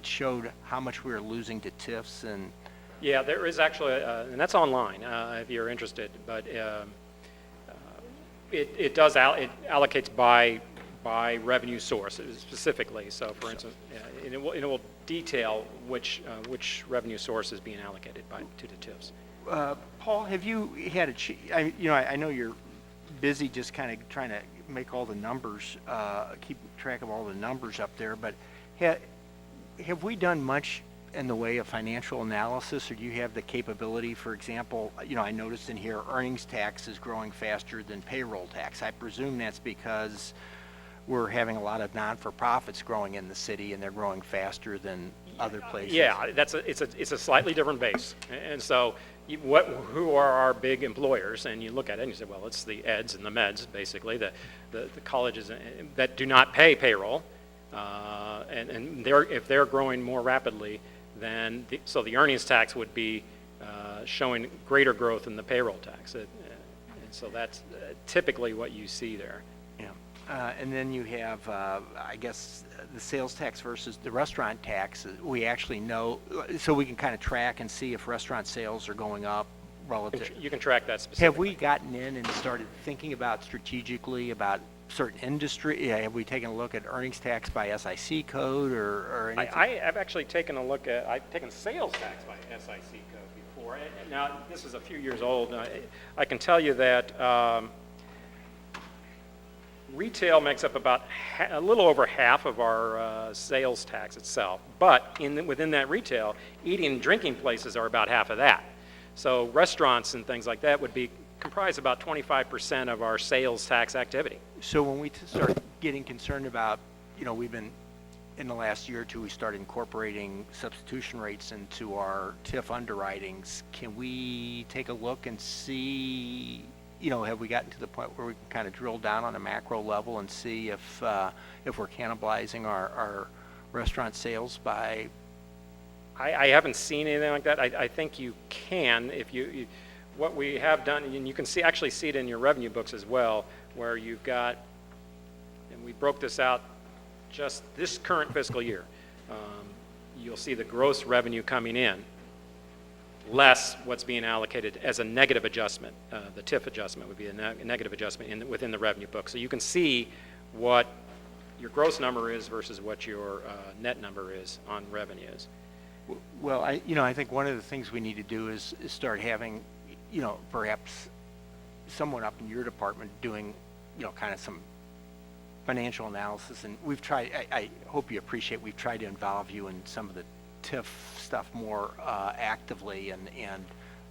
showed how much we were losing to TIFs, and yeah, there is actually and that's online if you're interested, but it allocates by revenue source specifically. So for instance, it will detail which revenue source is being allocated to the TIFs. Paul, have you had I know you're busy just kind of trying to make all the numbers, keep track of all the numbers up there, but have we done much in the way of financial analysis, or do you have the capability? For example, I noticed in here earnings tax is growing faster than payroll tax. I presume that's because we're having a lot of non-for-profits growing in the city, and they're growing faster than other places. Yeah, it's a slightly different base, and so who are our big employers? And you look at it and you say, well, it's the eds and the meds, basically, the colleges that do not pay payroll, and if they're growing more rapidly, then so the earnings tax would be showing greater growth than the payroll tax. And so that's typically what you see there. Yeah. And then you have, I guess, the sales tax versus the restaurant tax. We actually know, so we can kind of track and see if restaurant sales are going up relative. You can track that specifically. Have we gotten in and started thinking about strategically about certain industry? Have we taken a look at earnings tax by SIC code or anything? I have actually taken a look at, I've taken sales tax by SIC code before. Now, this is a few years old. I can tell you that retail makes up about a little over half of our sales tax itself. But within that retail, eating and drinking places are about half of that. So restaurants and things like that would comprise about 25% of our sales tax activity. So when we start getting concerned about, we've been, in the last year or two, we started incorporating substitution rates into our TIF underwritings. Can we take a look and see, have we gotten to the point where we can kind of drill down on a macro level and see if we're cannibalizing our restaurant sales by? I haven't seen anything like that. I think you can if you what we have done, and you can actually see it in your revenue books as well, where you've got, and we broke this out just this current fiscal year. You'll see the gross revenue coming in less what's being allocated as a negative adjustment. The TIF adjustment would be a negative adjustment within the revenue book. So you can see what your gross number is versus what your net number is on revenues. Well, I think one of the things we need to do is start having, perhaps someone up in your department doing, kind of some financial analysis. And we've tried, I hope you appreciate, we've tried to involve you in some of the TIF stuff more actively. And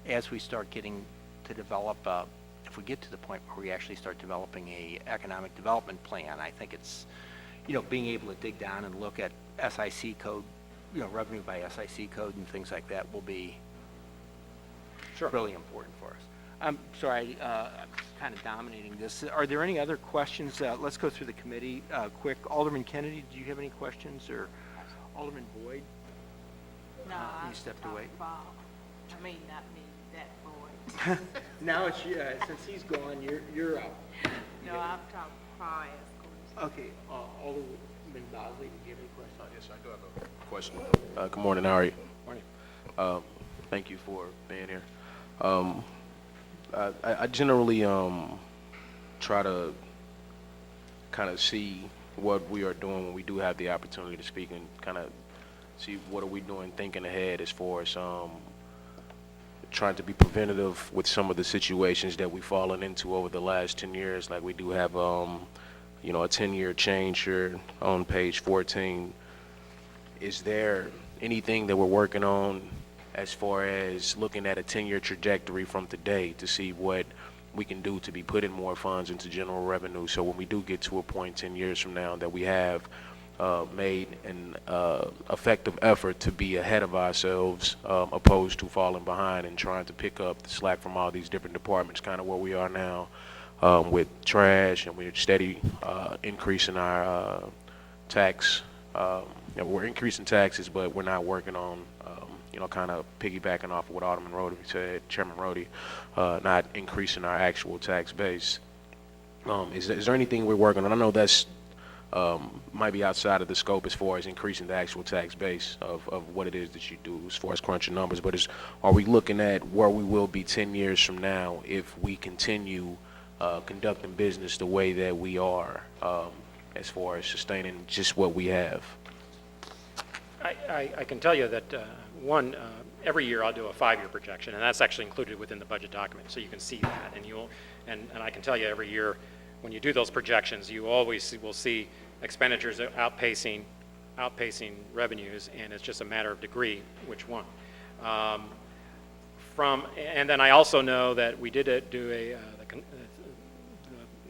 as we start getting to develop, if we get to the point where we actually start developing a economic development plan, I think it's, being able to dig down and look at SIC code, revenue by SIC code and things like that will be really important for us. I'm sorry, I'm kind of dominating this. Are there any other questions? Let's go through the committee quick. Alderman Kennedy, do you have any questions? Or Alderman Boyd? No, you stepped away. Bob. I mean, not me, that boy. Now it's since he's gone, you're up. No, I've talked prior. Okay, Alderman Bosley, do you have any questions? Yes, I do have a question. Good morning, how are you? Morning. Thank you for being here. I generally try to kind of see what we are doing when we do have the opportunity to speak and kind of see what are we doing thinking ahead as far as trying to be preventative with some of the situations that we've fallen into over the last 10 years. Like we do have a 10-year change here on page 14. Is there anything that we're working on as far as looking at a 10-year trajectory from today to see what we can do to be putting more funds into general revenue, so when we do get to a point 10 years from now that we have made an effective effort to be ahead of ourselves, opposed to falling behind and trying to pick up the slack from all these different departments, kind of where we are now with trash, and we're steady increasing our tax. We're increasing taxes, but we're not working on, kind of piggybacking off of what Alderman Roddy said, Chairman Roddy, not increasing our actual tax base. Is there anything we're working on? I know that's might be outside of the scope as far as increasing the actual tax base of what it is that you do as far as crunching numbers, but are we looking at where we will be 10 years from now if we continue conducting business the way that we are, as far as sustaining just what we have? I can tell you that every year I'll do a 5-year projection, and that's actually included within the budget document, so you can see that. And I can tell you every year when you do those projections, you always will see expenditures outpacing revenues, and it's just a matter of degree which one. And then I also know that we did do the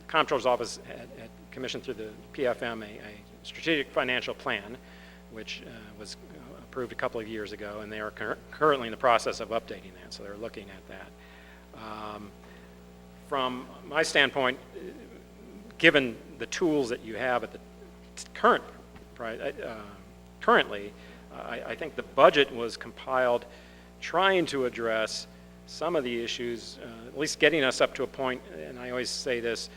Comptroller's Office had commissioned through the PFM a strategic financial plan, which was approved a couple of years ago, and they are currently in the process of updating that, so they're looking at that. From my standpoint, given the tools that you have at the current currently, I think the budget was compiled trying to address some of the issues, at least getting us up to a point, and I always say this,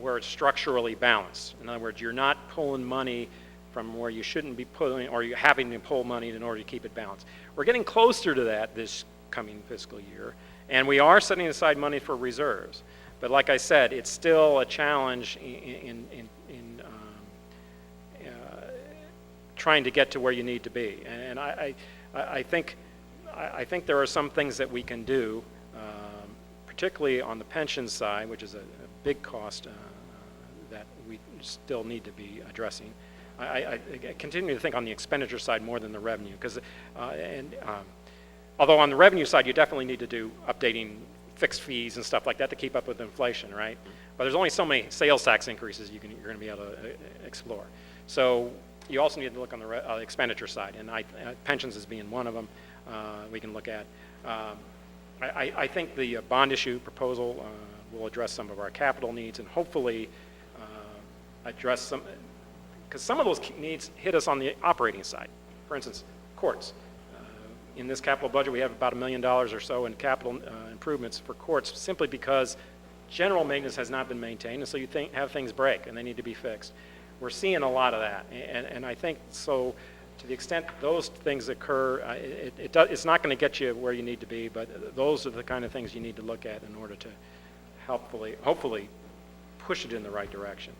where it's structurally balanced. In other words, you're not pulling money from where you shouldn't be pulling, or you're having to pull money in order to keep it balanced. We're getting closer to that this coming fiscal year, and we are setting aside money for reserves. But like I said, it's still a challenge in trying to get to where you need to be. And I think there are some things that we can do, particularly on the pension side, which is a big cost that we still need to be addressing. I continue to think on the expenditure side more than the revenue, because although on the revenue side you definitely need to do updating fixed fees and stuff like that to keep up with inflation, right? But there's only so many sales tax increases you're going to be able to explore. So you also need to look on the expenditure side, and pensions as being one of them we can look at. I think the bond issue proposal will address some of our capital needs and hopefully address some, because some of those needs hit us on the operating side. For instance, courts. In this capital budget, we have about $1 million or so in capital improvements for courts, simply because general maintenance has not been maintained, and so you have things break and they need to be fixed. We're seeing a lot of that, and I think so. To the extent those things occur, it's not going to get you where you need to be, but those are the kind of things you need to look at in order to hopefully push it in the right direction.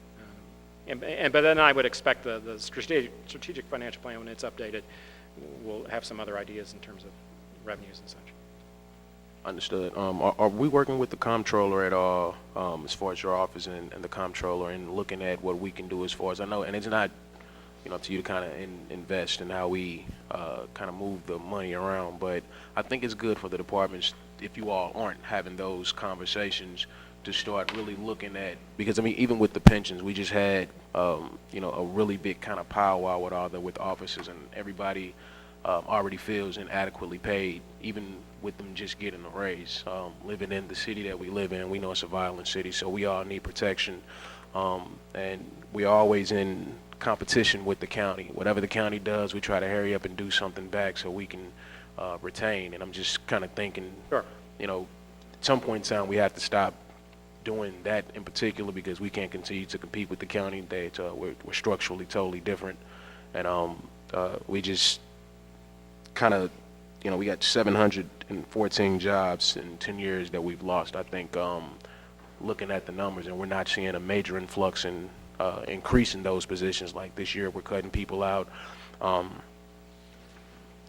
But then I would expect the strategic financial plan, when it's updated, will have some other ideas in terms of revenues and such. Understood. Are we working with the comptroller at all, as far as your office and the comptroller, and looking at what we can do as far as I know? And it's not, up to you to kind of invest in how we kind of move the money around, but I think it's good for the departments, if you all aren't having those conversations, to start really looking at, because I mean, even with the pensions, we just had a really big kind of powwow with officers, and everybody already feels inadequately paid, even with them just getting a raise. Living in the city that we live in, we know it's a violent city, so we all need protection, and we're always in competition with the county. Whatever the county does, we try to hurry up and do something back so we can retain. And I'm just kind of thinking, Sure. At some point in time, we have to stop doing that in particular, because we can't continue to compete with the county. We're structurally totally different, and we just kind of, we got 714 jobs in 10 years that we've lost. I think looking at the numbers, and we're not seeing a major influx in increasing those positions. Like this year, we're cutting people out.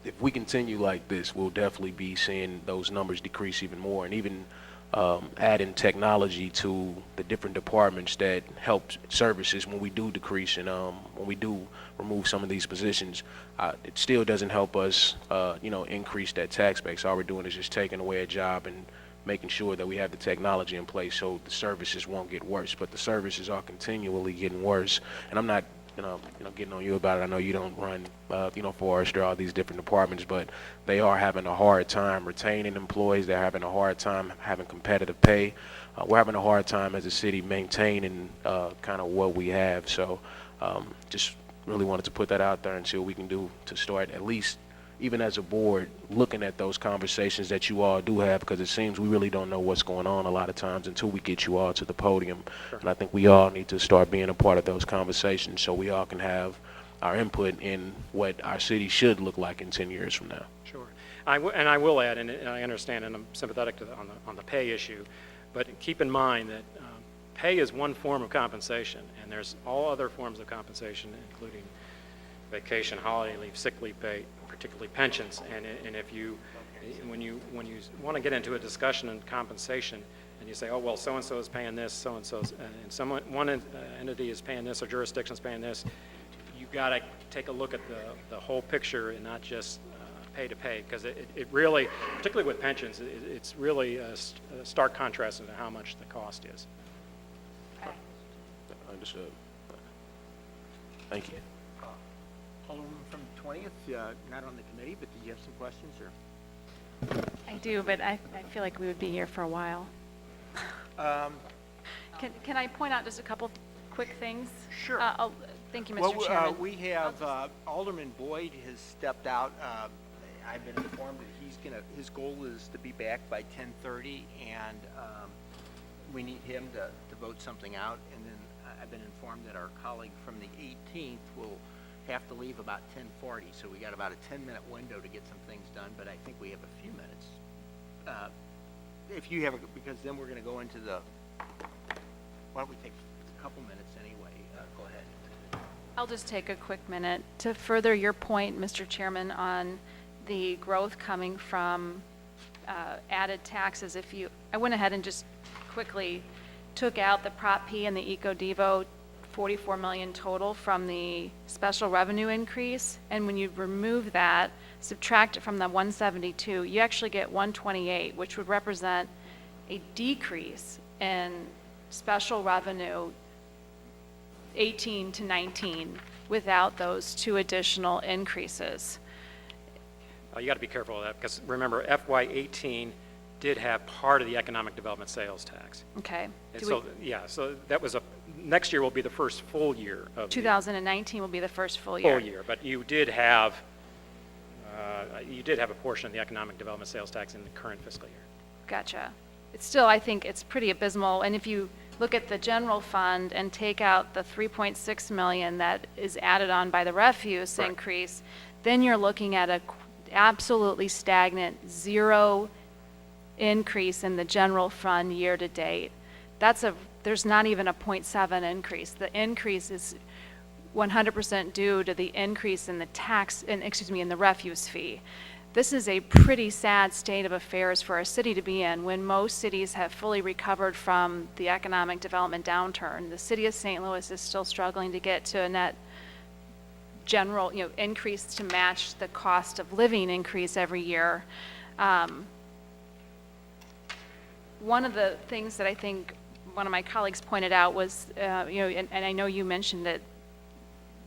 If we continue like this, we'll definitely be seeing those numbers decrease even more, and even adding technology to the different departments that help services when we do decrease and when we do remove some of these positions. It still doesn't help us, increase that tax base. All we're doing is just taking away a job and making sure that we have the technology in place so the services won't get worse. But the services are continually getting worse, and I'm not getting on you about it. I know you don't run, forestry, all these different departments, but they are having a hard time retaining employees. They're having a hard time having competitive pay. We're having a hard time as a city maintaining kind of what we have. So just really wanted to put that out there and see what we can do to start, at least even as a board, looking at those conversations that you all do have, because it seems we really don't know what's going on a lot of times until we get you all to the podium. Sure. And I think we all need to start being a part of those conversations so we all can have our input in what our city should look like in 10 years from now. Sure. And I will add, and I understand, and I'm sympathetic to on the pay issue, but keep in mind that pay is one form of compensation, and there's all other forms of compensation, including vacation, holiday leave, sick leave pay, particularly pensions. And if when you want to get into a discussion on compensation, and you say, oh well, so and so is paying this, so and so's, and one entity is paying this, or jurisdiction is paying this, you got to take a look at the whole picture and not just pay to pay, because it really, particularly with pensions, it's really a stark contrast into how much the cost is. Okay. Understood. Thank you. Alderman from 20th, not on the committee, but did you have some questions, or? I do, but I feel like we would be here for a while. Can I point out just a couple quick things? Sure. Thank you, Mr. Well, Chairman. we have, Alderman Boyd has stepped out. I've been informed that his goal is to be back by 10:30, and we need him to vote something out. And then I've been informed that our colleague from the 18th will have to leave about 10:40, so we got about a 10-minute window to get some things done, but I think we have a few minutes. If you have, because then we're going to go into the, why don't we take a couple minutes anyway? Go ahead. I'll just take a quick minute to further your point, Mr. Chairman, on the growth coming from added taxes. I went ahead and just quickly took out the Prop P and the Eco Devo 44 million total from the special revenue increase, and when you remove that, subtract it from the 172, you actually get 128, which would represent a decrease in special revenue 18 to 19 without those two additional increases. You got to be careful of that, because remember, FY18 did have part of the economic development sales tax. Okay. And so, yeah, so that was next year will be the first full year of 2019 will be the first full year. full year, but you did have a portion of the economic development sales tax in the current fiscal year. Gotcha. It's still, I think it's pretty abysmal, and if you look at the general fund and take out the 3.6 million that is added on by the refuse Right. increase, then you're looking at a absolutely stagnant zero increase in the general fund year to date. There's not even a 0.7 increase. The increase is 100% due to the increase in the in the refuse fee. This is a pretty sad state of affairs for our city to be in when most cities have fully recovered from the economic development downturn. The city of St. Louis is still struggling to get to a net general, increase to match the cost of living increase every year. One of the things that I think one of my colleagues pointed out was, and I know you mentioned it,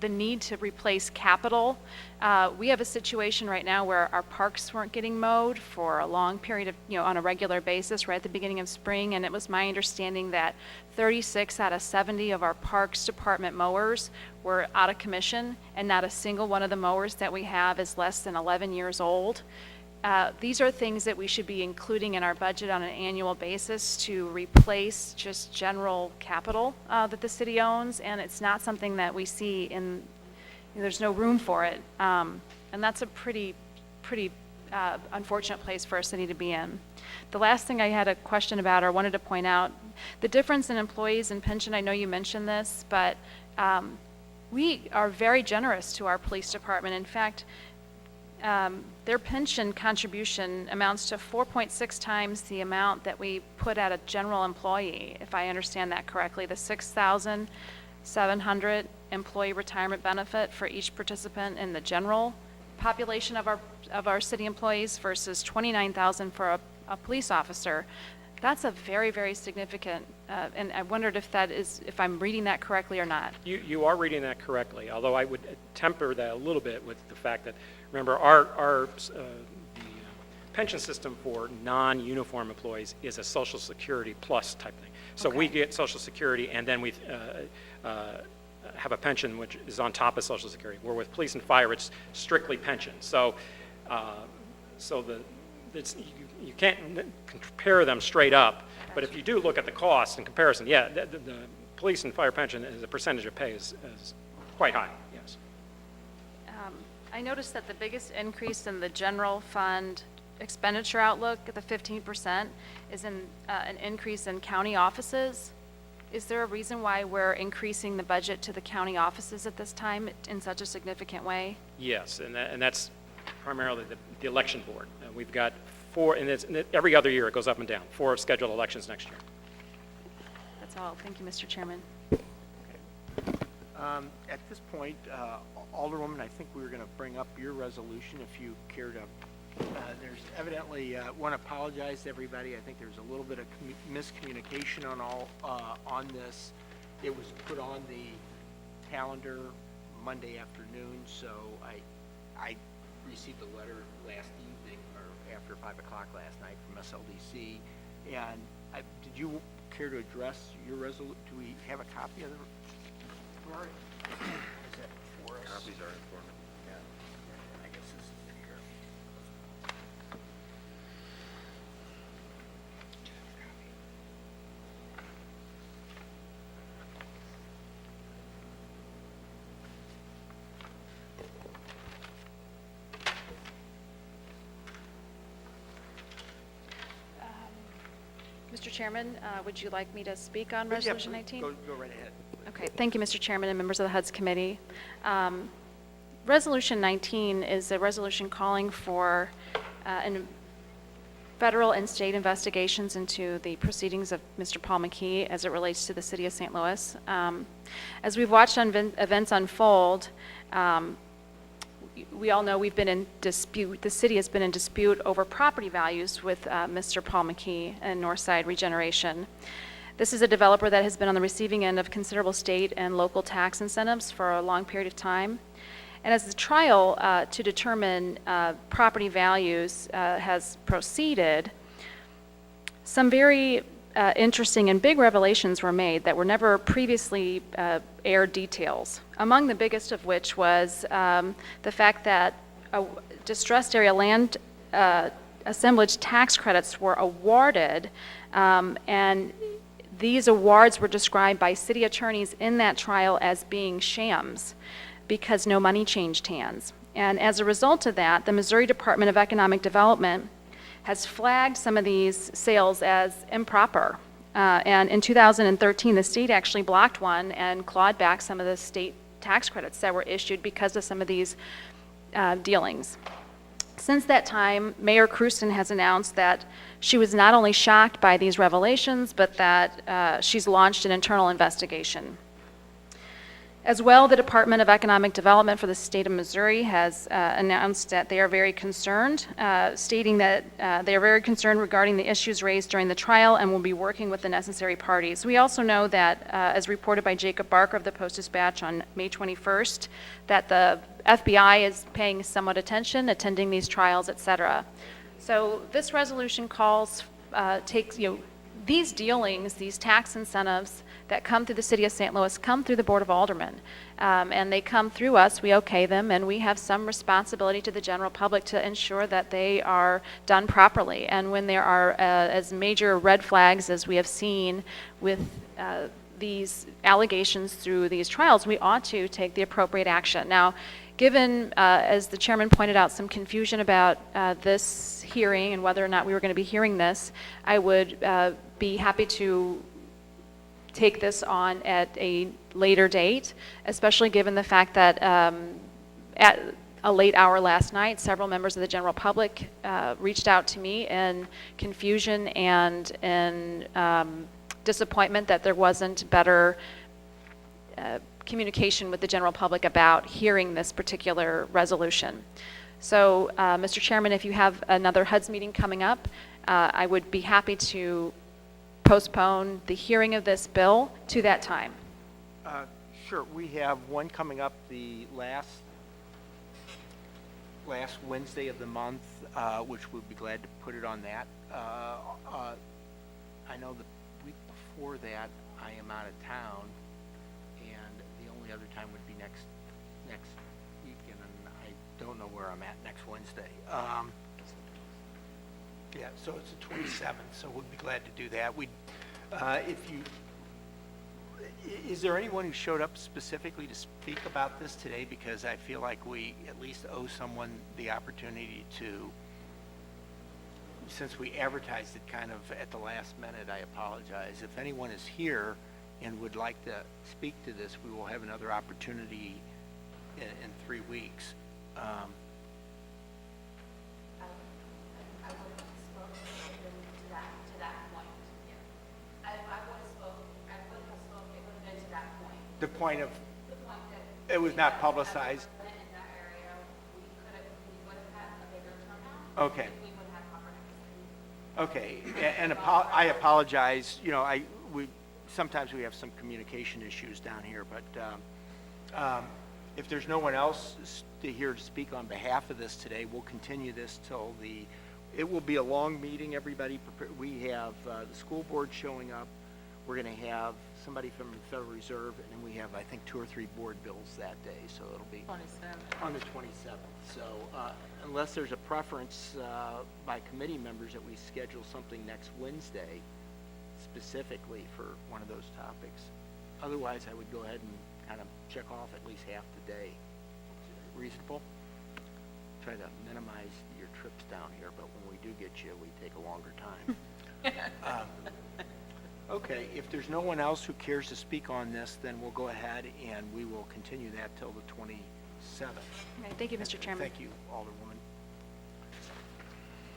the need to replace capital. We have a situation right now where our parks weren't getting mowed for a long period of, on a regular basis right at the beginning of spring, and it was my understanding that 36 out of 70 of our parks department mowers were out of commission, and not a single one of the mowers that we have is less than 11 years old. These are things that we should be including in our budget on an annual basis to replace just general capital that the city owns, and it's not something that we see there's no room for it. And that's a pretty unfortunate place for our city to be in. The last thing I had a question about or wanted to point out, the difference in employees and pension, I know you mentioned this, but we are very generous to our police department. In fact, their pension contribution amounts to 4.6 times the amount that we put at a general employee, if I understand that correctly. The $6,700 employee retirement benefit for each participant in the general population of our city employees versus $29,000 for a police officer. That's a very, very significant, and I wondered if I'm reading that correctly or not. You are reading that correctly, although I would temper that a little bit with the fact that, remember, the pension system for non-uniform employees is a Social Security plus type thing. So we get Social Security, and then we have a pension which is on top of Social Security. Where with police and fire, it's strictly pension. So, you can't compare them straight up. But if you do look at the cost in comparison, yeah, the police and fire pension as a percentage of pay is quite high. Yes. I noticed that the biggest increase in the general fund expenditure outlook at the 15% is in an increase in county offices. Is there a reason why we're increasing the budget to the county offices at this time in such a significant way? Yes, and that's primarily the election board. We've got 4, and every other year it goes up and down, 4 scheduled elections next year. That's all. Thank you, Mr. Chairman. At this point, Alderwoman, I think we were going to bring up your resolution if you care to. There's evidently, want to apologize to everybody. I think there's a little bit of miscommunication on this. It was put on the calendar Monday afternoon, so I received a letter last evening or after 5 o'clock last night from SLDC, and did you care to address your resolution? Do we have a copy of the? Mr. Chairman, would you like me to speak on Resolution 19? Go right ahead. Okay, thank you, Mr. Chairman and members of the HUD's committee. Resolution 19 is a resolution calling for federal and state investigations into the proceedings of Mr. Paul McKee as it relates to the city of St. Louis. As we've watched events unfold, we all know we've been in dispute, the city has been in dispute over property values with Mr. Paul McKee and Northside Regeneration. This is a developer that has been on the receiving end of considerable state and local tax incentives for a long period of time. And as the trial to determine property values has proceeded, some very interesting and big revelations were made that were never previously aired details. Among the biggest of which was the fact that distressed area land assemblage tax credits were awarded, and these awards were described by city attorneys in that trial as being shams, because no money changed hands. And as a result of that, the Missouri Department of Economic Development has flagged some of these sales as improper. And in 2013, the state actually blocked one and clawed back some of the state tax credits that were issued because of some of these dealings. Since that time, Mayor Kruston has announced that she was not only shocked by these revelations, but that she's launched an internal investigation. As well, the Department of Economic Development for the state of Missouri has announced that they are very concerned, stating that they are very concerned regarding the issues raised during the trial and will be working with the necessary parties. We also know that, as reported by Jacob Barker of the Post-Dispatch on May 21st, that the FBI is paying somewhat attention, attending these trials, et cetera. So this resolution calls, takes, these dealings, these tax incentives that come through the city of St. Louis come through the Board of Aldermen, and they come through us, we okay them, and we have some responsibility to the general public to ensure that they are done properly. And when there are as major red flags as we have seen with these allegations through these trials, we ought to take the appropriate action. Now, given, as the chairman pointed out, some confusion about this hearing and whether or not we were going to be hearing this, I would be happy to take this on at a later date, especially given the fact that at a late hour last night, several members of the general public reached out to me in confusion and in disappointment that there wasn't better communication with the general public about hearing this particular resolution. So, Mr. Chairman, if you have another HUD's meeting coming up, I would be happy to postpone the hearing of this bill to that time. Sure, we have one coming up the last Wednesday of the month, which we'll be glad to put it on that. I know the week before that I am out of town, and the only other time would be next weekend, and I don't know where I'm at next Wednesday. Yeah, so it's the 27th, so we'll be glad to do that. Is there anyone who showed up specifically to speak about this today? Because I feel like we at least owe someone the opportunity to, since we advertised it kind of at the last minute, I apologize. If anyone is here and would like to speak to this, we will have another opportunity in 3 weeks. The point of, it was not publicized. Okay. Okay, and I apologize. Sometimes we have some communication issues down here, but if there's no one else here to speak on behalf of this today, we'll continue this till it will be a long meeting. Everybody, we have the school board showing up. We're going to have somebody from the Federal Reserve, and then we have, I think, 2 or 3 board bills that day, so it'll be on the 27th. So unless there's a preference by committee members that we schedule something next Wednesday specifically for one of those topics. Otherwise, I would go ahead and kind of check off at least half the day. Reasonable? Try to minimize your trips down here, but when we do get you, we take a longer time. Okay, if there's no one else who cares to speak on this, then we'll go ahead and we will continue that till the 27th. Okay, thank you, Mr. Chairman. Thank you, Alderwoman.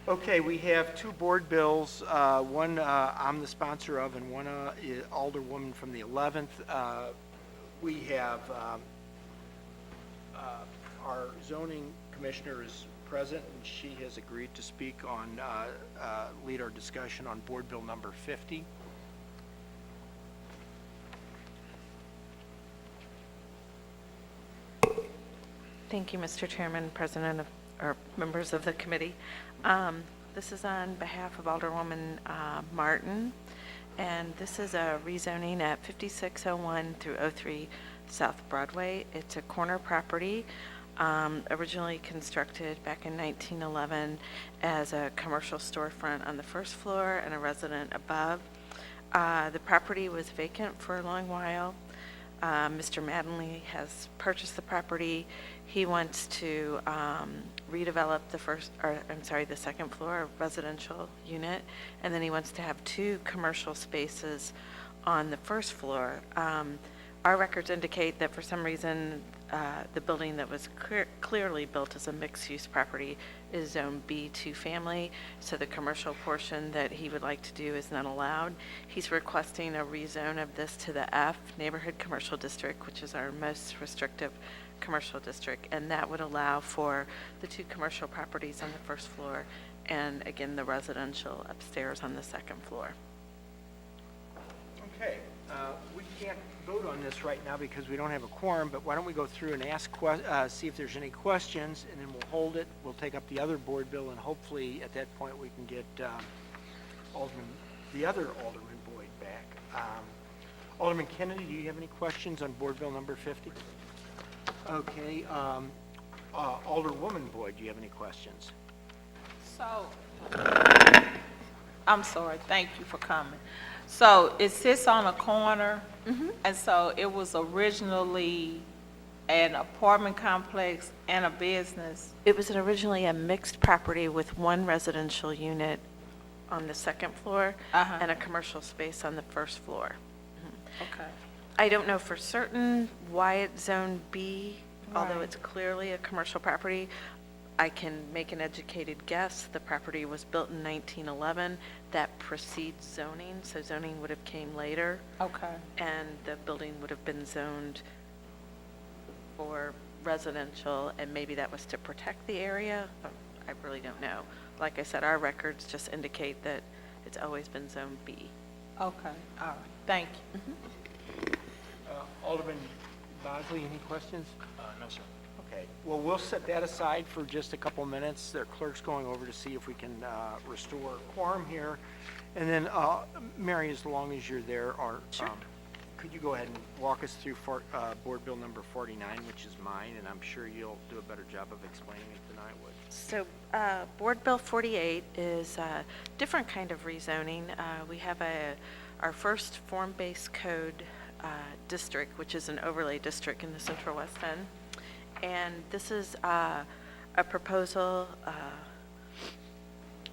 Okay, we have two board bills, one I'm the sponsor of and one is Alderwoman from the 11th. We have our zoning commissioner is present and she has agreed to speak on, lead our discussion on board bill number 50. Thank you, Mr. Chairman, President of, or members of the committee. This is on behalf of Alderwoman Martin, and this is a rezoning at 5601 through 03 South Broadway. It's a corner property, originally constructed back in 1911 as a commercial storefront on the first floor and a resident above. The property was vacant for a long while. Mr. Mattingly has purchased the property. He wants to redevelop the second floor residential unit, and then he wants to have two commercial spaces on the first floor. Our records indicate that for some reason, the building that was clearly built as a mixed-use property is Zone B2 family, so the commercial portion that he would like to do is not allowed. He's requesting a rezone of this to the F Neighborhood Commercial District, which is our most restrictive commercial district, and that would allow for the two commercial properties on the first floor and, again, the residential upstairs on the second floor. Okay, we can't vote on this right now because we don't have a quorum, but why don't we go through and ask, see if there's any questions, and then we'll hold it. We'll take up the other board bill, and hopefully at that point we can get the other Alderman Boyd back. Alderman Kennedy, do you have any questions on board bill number 50? Okay, Alderwoman Boyd, do you have any questions? So, I'm sorry, thank you for coming. So it sits on a corner, and so it was originally an apartment complex and a business. It was originally a mixed property with one residential unit on the second floor and a commercial space on the first floor. Okay. I don't know for certain why it's Zone B, although Right. it's clearly a commercial property. I can make an educated guess. The property was built in 1911. That precedes zoning, so zoning would have came later. Okay. And the building would have been zoned for residential, and maybe that was to protect the area. I really don't know. Like I said, our records just indicate that it's always been Zone B. Okay, all right, thank you. Alderman Bosley, any questions? No, sir. Okay, well, we'll set that aside for just a couple minutes. Their clerk's going over to see if we can restore quorum here. And then, Mary, as long as you're there, Sure. could you go ahead and walk us through board bill number 49, which is mine, and I'm sure you'll do a better job of explaining it than I would. So Board Bill 48 is a different kind of rezoning. We have our first form-based code district, which is an overlay district in the Central West End. And this is a proposal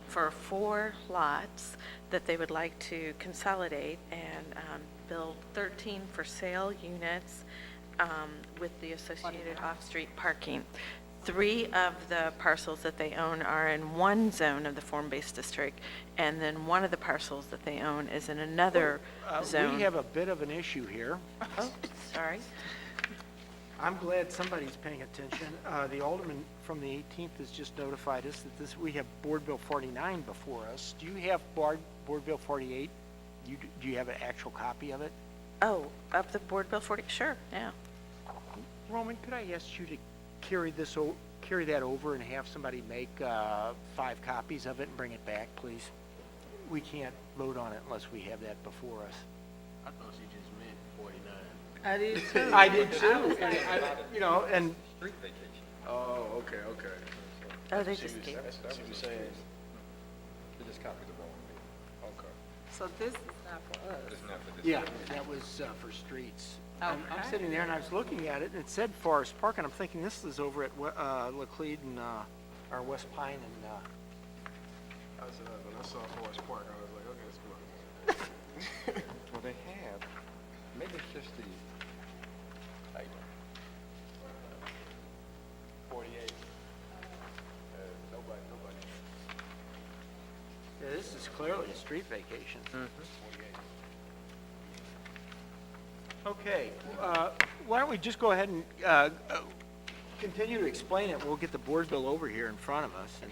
for 4 lots that they would like to consolidate and build 13 for sale units with the associated off-street parking. 3 of the parcels that they own are in one zone of the form-based district, and then one of the parcels that they own is in another zone. We have a bit of an issue here. Oh, sorry. I'm glad somebody's paying attention. The Alderman from the 18th has just notified us that we have Board Bill 49 before us. Do you have Board Bill 48? Do you have an actual copy of it? Oh, of the Board Bill 40, sure, yeah. Roman, could I ask you to carry that over and have somebody make 5 copies of it and bring it back, please? We can't vote on it unless we have that before us. I thought she just meant 49. I did too. I did too, and and Oh, okay. Oh, they just gave it. She was saying, So this is not for us. yeah, that was for streets. I'm Okay. sitting there and I was looking at it and it said Forest Park and I'm thinking this is over at Laclede and or West Pine and when I saw Forest Park, I was like, okay, Well, they have. Maybe it's just the, like, 48. Nobody. Yeah, this is clearly a street vacation. 48. Okay, why don't we just go ahead and continue to explain it. We'll get the board bill over here in front of us. And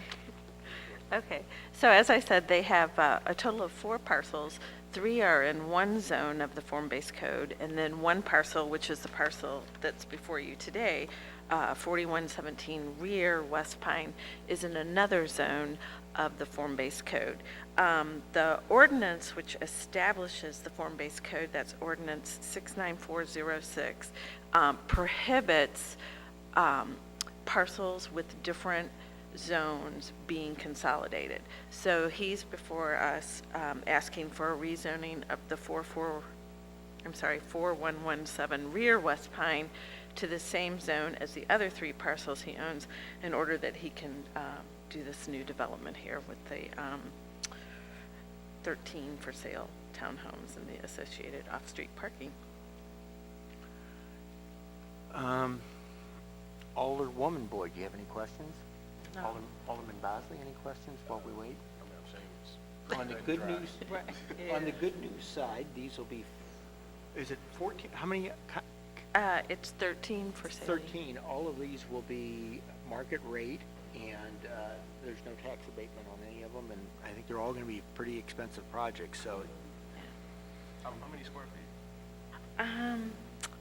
Okay, so as I said, they have a total of 4 parcels. 3 are in one zone of the form-based code, and then 1 parcel, which is the parcel that's before you today, 4117 Rear West Pine, is in another zone of the form-based code. The ordinance which establishes the form-based code, that's ordinance 69406, prohibits parcels with different zones being consolidated. So he's before us asking for a rezoning of the 4117 Rear West Pine to the same zone as the other 3 parcels he owns in order that he can do this new development here with the 13 for sale townhomes and the associated off-street parking. Alderwoman Boyd, do you have any questions? No. Alderman Bosley, any questions while we wait? On the good news, on the good news side, these will be, is it 14, how many? It's 13 for sale. 13, all of these will be market rate, and there's no tax abatement on any of them, and I think they're all going to be pretty expensive projects, so. How many square feet?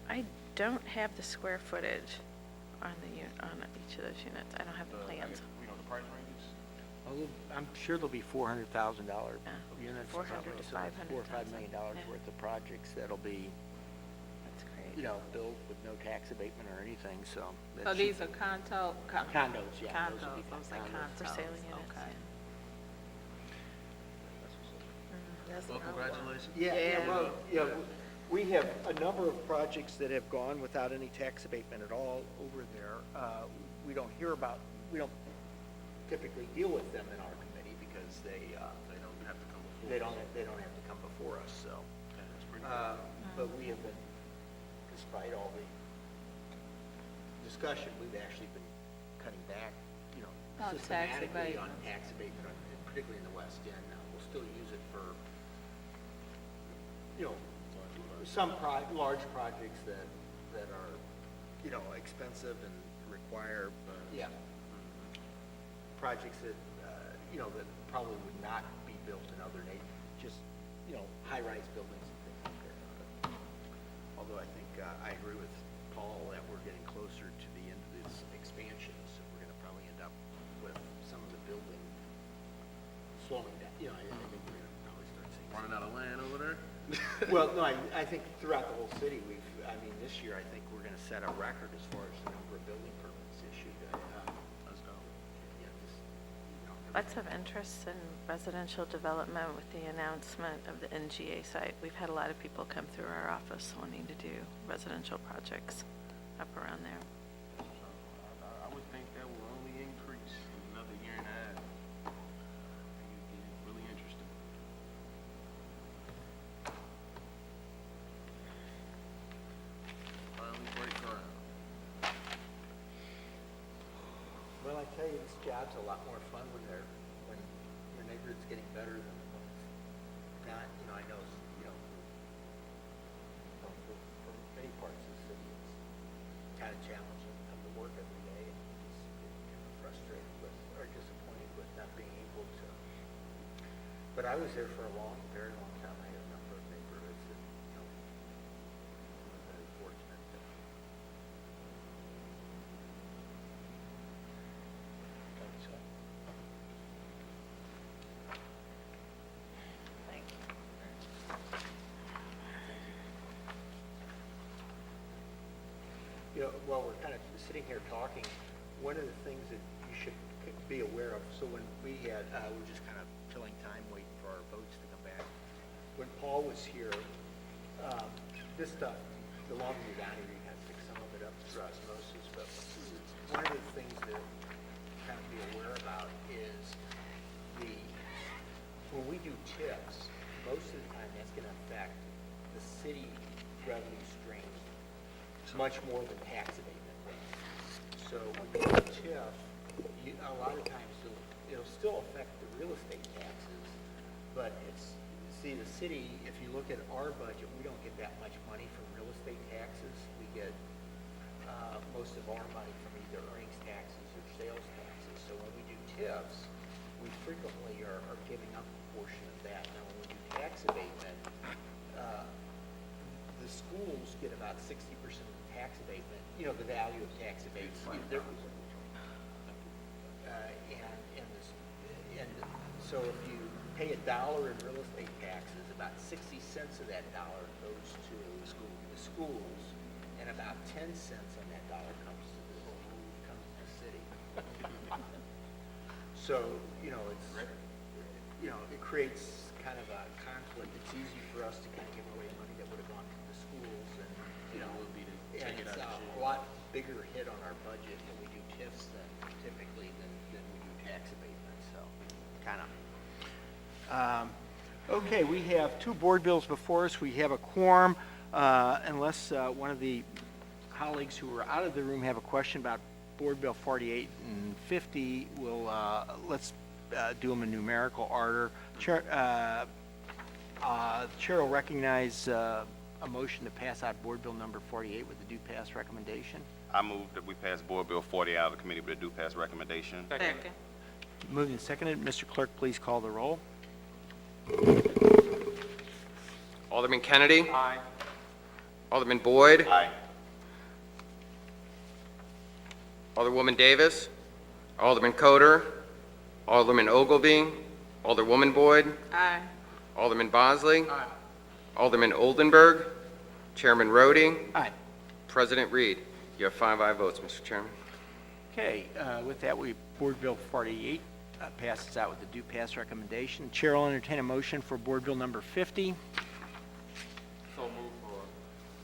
I don't have the square footage on on each of those units. I don't have the plans. We know the price ranges? I'm sure there'll be $400,000 units. 400 probably, to so 500,000. $4 or $5 million Yeah. worth of projects that'll be, That's great. built with no tax abatement or anything, so. that So should- these are condos, Condos, yeah. those will be Condos, I was like condos. For condos, sale units. okay. Well, congratulations. Yeah, we have a number of projects that have gone without any tax abatement at all over there. We don't typically deal with them in our committee because they don't have to come before. They don't have to come before us, so. But we have been, despite all the discussion, we've actually been cutting back, On tax systematically on abatements. tax abatement, particularly in the West End. We'll still use it for, some large projects that are, expensive and require, projects that, that probably would not be built in other just, high-rise buildings and things like that. Although I think, I agree with Paul that we're getting closer to the end of this expansion, so we're gonna probably end up with some of the building slowing down, I think we're gonna probably start seeing. Running out of land over there? Well, no, I think throughout the whole city, this year, I think we're gonna set a record as far as the number of building permits issued. Let's go. Lots of interest in residential development with the announcement of the NGA site. We've had a lot of people come through our office wanting to do residential projects up around there. I would think that will only increase in another year and a half. I think it'd be really interesting. Finally break ground. Well, I tell you, this job's a lot more fun when your neighborhood's getting better than when it's not. I know, for many parts of the city, it's kind of challenging to come to work every day and just get kind of frustrated with, or disappointed with not being able to. But I was there for a very long time. I had a number of neighborhoods that, were very fortunate to. Thank you. While we're kind of sitting here talking, one of the things that you should be aware of, so when we were just kind of killing time waiting for our votes to come back. When Paul was here, this stuff, the longer you're down here, you kind of pick some of it up through osmosis, but one of the things to kind of be aware about is when we do tips, most of the time that's going to much more than tax abatement will. So with the TIF, a lot of times it'll still affect the real estate taxes, but see, the city, if you look at our budget, we don't get that much money from real estate taxes. We get most of our money from either earnings taxes or sales taxes. So when we do TIFs, we frequently are giving up a portion of that. Now, when we do tax abatement, the schools get about 60% of the tax abatement, the value of tax abatement. And so if you pay $1 in real estate taxes, about 60 cents of that dollar goes to the schools, and about 10 cents on that dollar comes to the city. So, it creates kind of a conflict. It's easy for us to kind of give away money that would have gone to the schools, and, and it's a lot bigger hit on our budget when we do TIFs typically than we do tax abatement, so, kind of. Okay, we have 2 board bills before us. We have a quorum, unless one of the colleagues who are out of the room have a question about Board Bill 48 and 50. Let's do them in numerical order. Chair will recognize a motion to pass out Board Bill number 48 with the do pass recommendation. I move that we pass Board Bill 40 out of the committee with a do pass recommendation. Second. Moved and seconded. Mr. Clerk, please call the roll. Alderman Kennedy? Aye. Alderman Boyd? Aye. Alderwoman Davis? Alderman Coder? Alderman Ogilvy? Alderwoman Boyd? Aye. Alderman Bosley? Aye. Alderman Oldenburg? Chairman Roddy? Aye. President Reed? You have 5 aye votes, Mr. Chairman. Okay, with that, Board Bill 48 passes out with the do pass recommendation. Chair will entertain a motion for Board Bill number 50.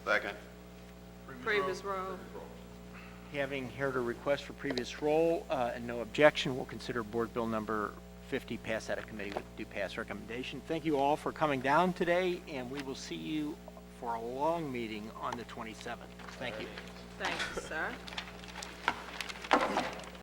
Second. Previous roll. Having heard a request for previous roll and no objection, we'll consider Board Bill number 50 pass out of committee with do pass recommendation. Thank you all for coming down today, and we will see you for a long meeting on the 27th. Thank you. Thank you, sir.